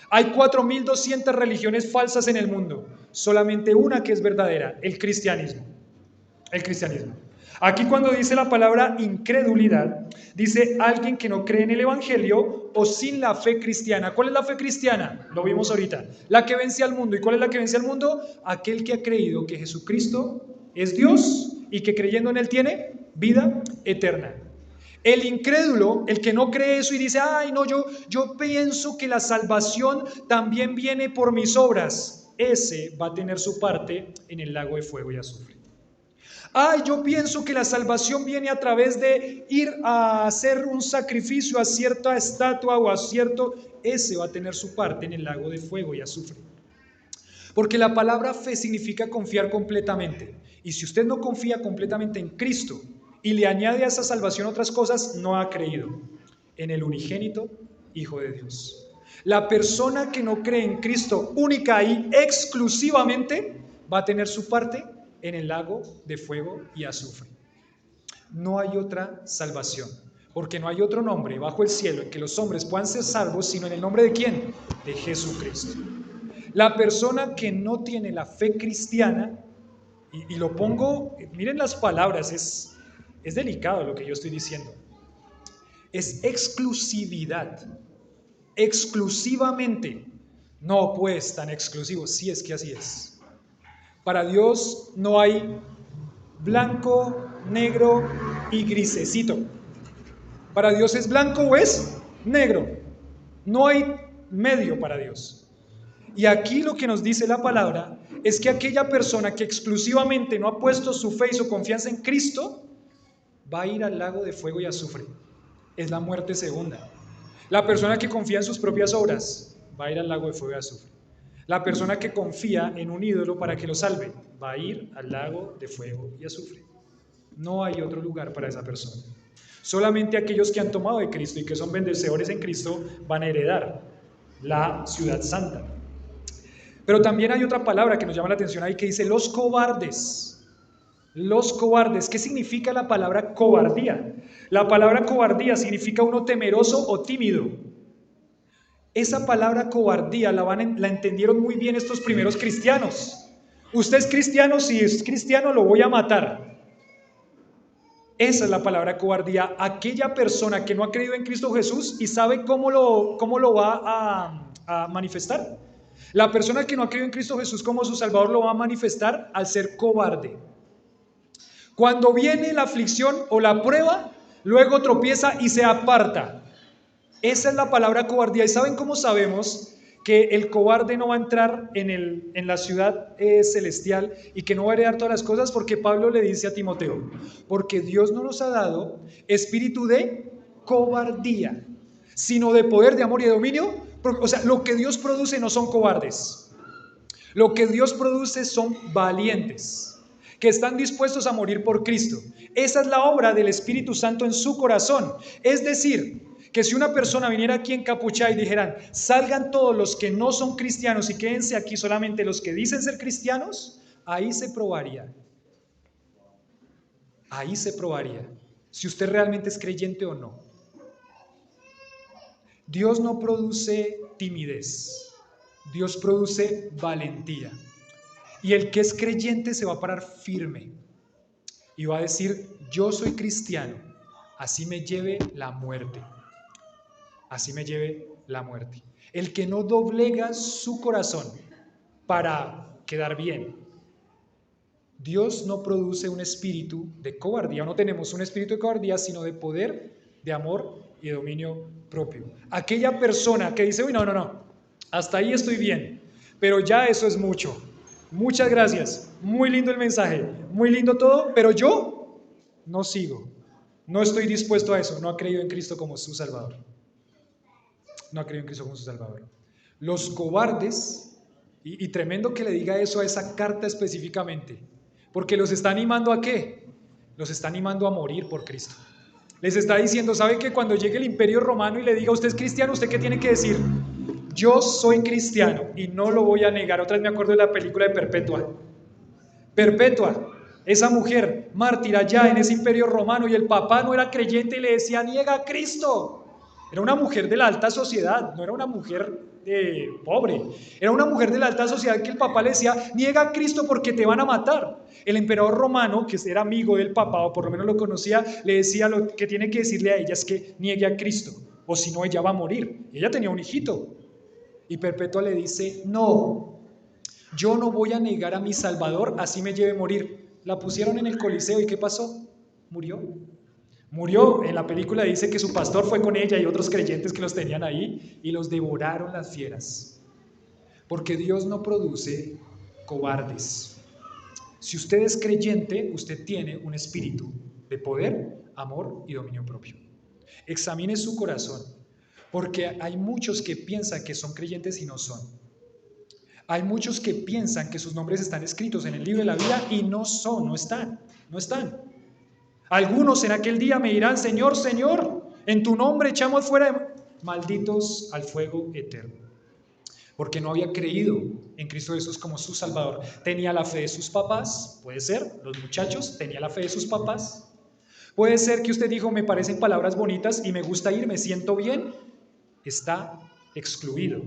Hay 4.200 religiones falsas en el mundo. Solamente una que es verdadera, el cristianismo. El cristianismo. Aquí cuando dice la palabra incredulidad, dice alguien que no cree en el evangelio o sin la fe cristiana. ¿Cuál es la fe cristiana? Lo vimos ahorita. La que vence al mundo. ¿Y cuál es la que vence al mundo? Aquel que ha creído que Jesucristo es Dios y que creyendo en Él tiene vida eterna. El incrédulo, el que no cree eso y dice, ay no, yo pienso que la salvación también viene por mis obras, ese va a tener su parte en el lago de fuego y azufre. Ay, yo pienso que la salvación viene a través de ir a hacer un sacrificio a cierta estatua o a cierto, ese va a tener su parte en el lago de fuego y azufre. Porque la palabra fe significa confiar completamente. Y si usted no confía completamente en Cristo y le añade a esa salvación otras cosas, no ha creído en el unigénito Hijo de Dios. La persona que no cree en Cristo única y exclusivamente va a tener su parte en el lago de fuego y azufre. No hay otra salvación, porque no hay otro nombre bajo el cielo en que los hombres puedan ser salvos, sino en el nombre de ¿quién? De Jesucristo. La persona que no tiene la fe cristiana, y lo pongo, miren las palabras, es delicado lo que yo estoy diciendo, es exclusividad, exclusivamente. No, pues tan exclusivo, sí, es que así es. Para Dios no hay blanco, negro y grisecito. Para Dios es blanco o es negro. No hay medio para Dios. Y aquí lo que nos dice la palabra es que aquella persona que exclusivamente no ha puesto su fe y su confianza en Cristo va a ir al lago de fuego y azufre. Es la muerte segunda. La persona que confía en sus propias obras va a ir al lago de fuego y azufre. La persona que confía en un ídolo para que lo salve va a ir al lago de fuego y azufre. No hay otro lugar para esa persona. Solamente aquellos que han tomado de Cristo y que son bendecedores en Cristo van a heredar la ciudad santa. Pero también hay otra palabra que nos llama la atención ahí que dice los cobardes. Los cobardes. ¿Qué significa la palabra cobardía? La palabra cobardía significa uno temeroso o tímido. Esa palabra cobardía la entendieron muy bien estos primeros cristianos. Usted es cristiano, si es cristiano lo voy a matar. Esa es la palabra cobardía. Aquella persona que no ha creído en Cristo Jesús y sabe cómo lo va a manifestar. La persona que no ha creído en Cristo Jesús como su Salvador lo va a manifestar al ser cobarde. Cuando viene la aflicción o la prueba, luego tropieza y se aparta. Esa es la palabra cobardía. ¿Y saben cómo sabemos que el cobarde no va a entrar en la ciudad celestial y que no va a heredar todas las cosas? Porque Pablo le dice a Timoteo, porque Dios no nos ha dado espíritu de cobardía, sino de poder, de amor y de dominio. O sea, lo que Dios produce no son cobardes. Lo que Dios produce son valientes, que están dispuestos a morir por Cristo. Esa es la obra del Espíritu Santo en su corazón. Es decir, que si una persona viniera aquí encapuchada y dijeran, salgan todos los que no son cristianos y quédense aquí solamente los que dicen ser cristianos, ahí se probaría. Ahí se probaría si usted realmente es creyente o no. Dios no produce timidez, Dios produce valentía. Y el que es creyente se va a parar firme y va a decir, yo soy cristiano, así me lleve la muerte. Así me lleve la muerte. El que no doblega su corazón para quedar bien. Dios no produce un espíritu de cobardía, no tenemos un espíritu de cobardía, sino de poder, de amor y de dominio propio. Aquella persona que dice, uy, no, hasta ahí estoy bien, pero ya eso es mucho. Muchas gracias, muy lindo el mensaje, muy lindo todo, pero yo no sigo, no estoy dispuesto a eso, no ha creído en Cristo como su Salvador. No ha creído en Cristo como su Salvador. Los cobardes, y tremendo que le diga eso a esa carta específicamente, porque los está animando ¿a qué? Los está animando a morir por Cristo. Les está diciendo, ¿sabe que cuando llegue el Imperio Romano y le diga, usted es cristiano, ¿usted qué tiene que decir? Yo soy cristiano y no lo voy a negar. Otra vez me acuerdo de la película de Perpetua. Perpetua, esa mujer mártir allá en ese Imperio Romano, y el papá no era creyente y le decía, niega a Cristo. Era una mujer de la alta sociedad, no era una mujer pobre. Era una mujer de la alta sociedad que el papá le decía, niega a Cristo porque te van a matar. El emperador romano, que era amigo del papá, o por lo menos lo conocía, le decía, lo que tiene que decirle a ella es que niegue a Cristo, o si no ella va a morir. Y ella tenía un hijito. Y Perpetua le dice, no, yo no voy a negar a mi Salvador, así me lleve a morir. La pusieron en el Coliseo y ¿qué pasó? Murió. Murió, en la película dice que su pastor fue con ella y otros creyentes que los tenían ahí y los devoraron las fieras. Porque Dios no produce cobardes. Si usted es creyente, usted tiene un espíritu de poder, amor y dominio propio. Examine su corazón, porque hay muchos que piensan que son creyentes y no son. Hay muchos que piensan que sus nombres están escritos en el libro de la vida y no son, no están. Algunos en aquel día me dirán: Señor, Señor, en tu nombre echamos fuera malditos al fuego eterno. Porque no había creído en Cristo Jesús como su Salvador. Tenía la fe de sus papás, puede ser, los muchachos, tenía la fe de sus papás. Puede ser que usted dijo: me parecen palabras bonitas y me gusta ir, me siento bien. Está excluido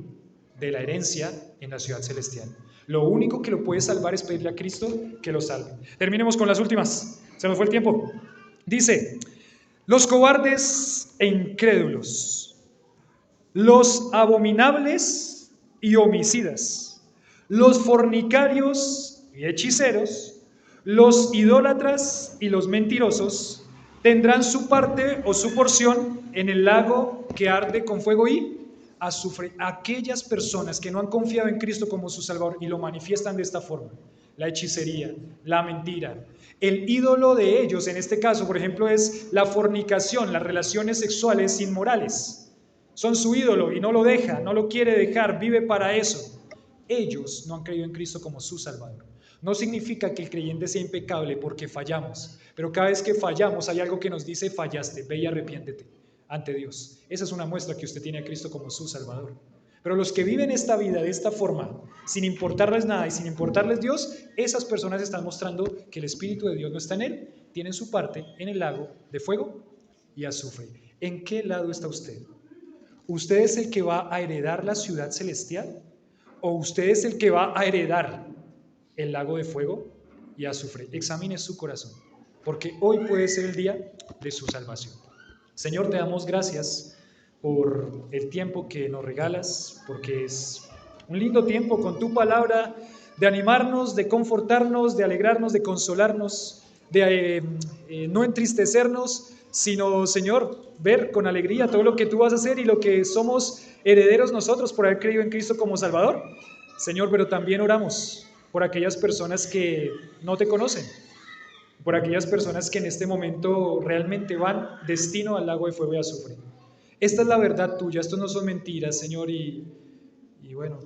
de la herencia en la ciudad celestial. Lo único que lo puede salvar es pedirle a Cristo que lo salve. Terminemos con las últimas, se nos fue el tiempo. Dice: los cobardes e incrédulos, los abominables y homicidas, los fornicarios y hechiceros, los idólatras y los mentirosos tendrán su parte o su porción en el lago que arde con fuego y azufre. Aquellas personas que no han confiado en Cristo como su Salvador y lo manifiestan de esta forma: la hechicería, la mentira, el ídolo de ellos, en este caso, por ejemplo, es la fornicación, las relaciones sexuales inmorales. Son su ídolo y no lo deja, no lo quiere dejar, vive para eso. Ellos no han creído en Cristo como su Salvador. No significa que el creyente sea impecable porque fallamos, pero cada vez que fallamos hay algo que nos dice: fallaste, ve y arrepiéntete ante Dios. Esa es una muestra que usted tiene a Cristo como su Salvador. Pero los que viven esta vida de esta forma, sin importarles nada y sin importarles Dios, esas personas están mostrando que el Espíritu de Dios no está en él. Tienen su parte en el lago de fuego y azufre. ¿En qué lado está usted? ¿Usted es el que va a heredar la ciudad celestial? ¿O usted es el que va a heredar el lago de fuego y azufre? Examine su corazón, porque hoy puede ser el día de su salvación. Señor, te damos gracias por el tiempo que nos regalas, porque es un lindo tiempo con tu palabra, de animarnos, de confortarnos, de alegrarnos, de consolarnos, de no entristecernos, sino, Señor, ver con alegría todo lo que tú vas a hacer y lo que somos herederos nosotros por haber creído en Cristo como Salvador. Señor, pero también oramos por aquellas personas que no te conocen, por aquellas personas que en este momento realmente van destino al lago de fuego y azufre. Esta es la verdad tuya, esto no son mentiras, Señor, y bueno,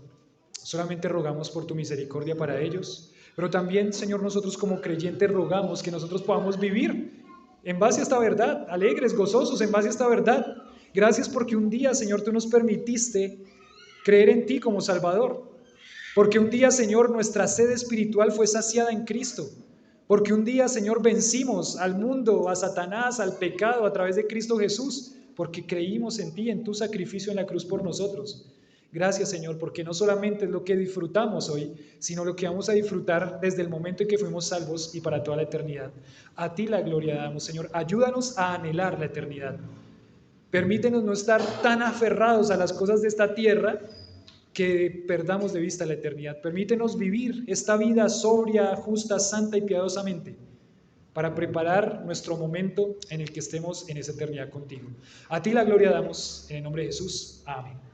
solamente rogamos por tu misericordia para ellos, pero también, Señor, nosotros como creyentes rogamos que nosotros podamos vivir en base a esta verdad, alegres, gozosos en base a esta verdad. Gracias porque un día, Señor, tú nos permitiste creer en ti como Salvador, porque un día, Señor, nuestra sed espiritual fue saciada en Cristo, porque un día, Señor, vencimos al mundo, a Satanás, al pecado a través de Cristo Jesús, porque creímos en ti, en tu sacrificio en la cruz por nosotros. Gracias, Señor, porque no solamente es lo que disfrutamos hoy, sino lo que vamos a disfrutar desde el momento en que fuimos salvos y para toda la eternidad. A ti la gloria damos, Señor. Ayúdanos a anhelar la eternidad. Permítenos no estar tan aferrados a las cosas de esta tierra que perdamos de vista la eternidad. Permítenos vivir esta vida sobria, justa, santa y piadosamente, para preparar nuestro momento en el que estemos en esa eternidad contigo. A ti la gloria damos, en el nombre de Jesús. Amén.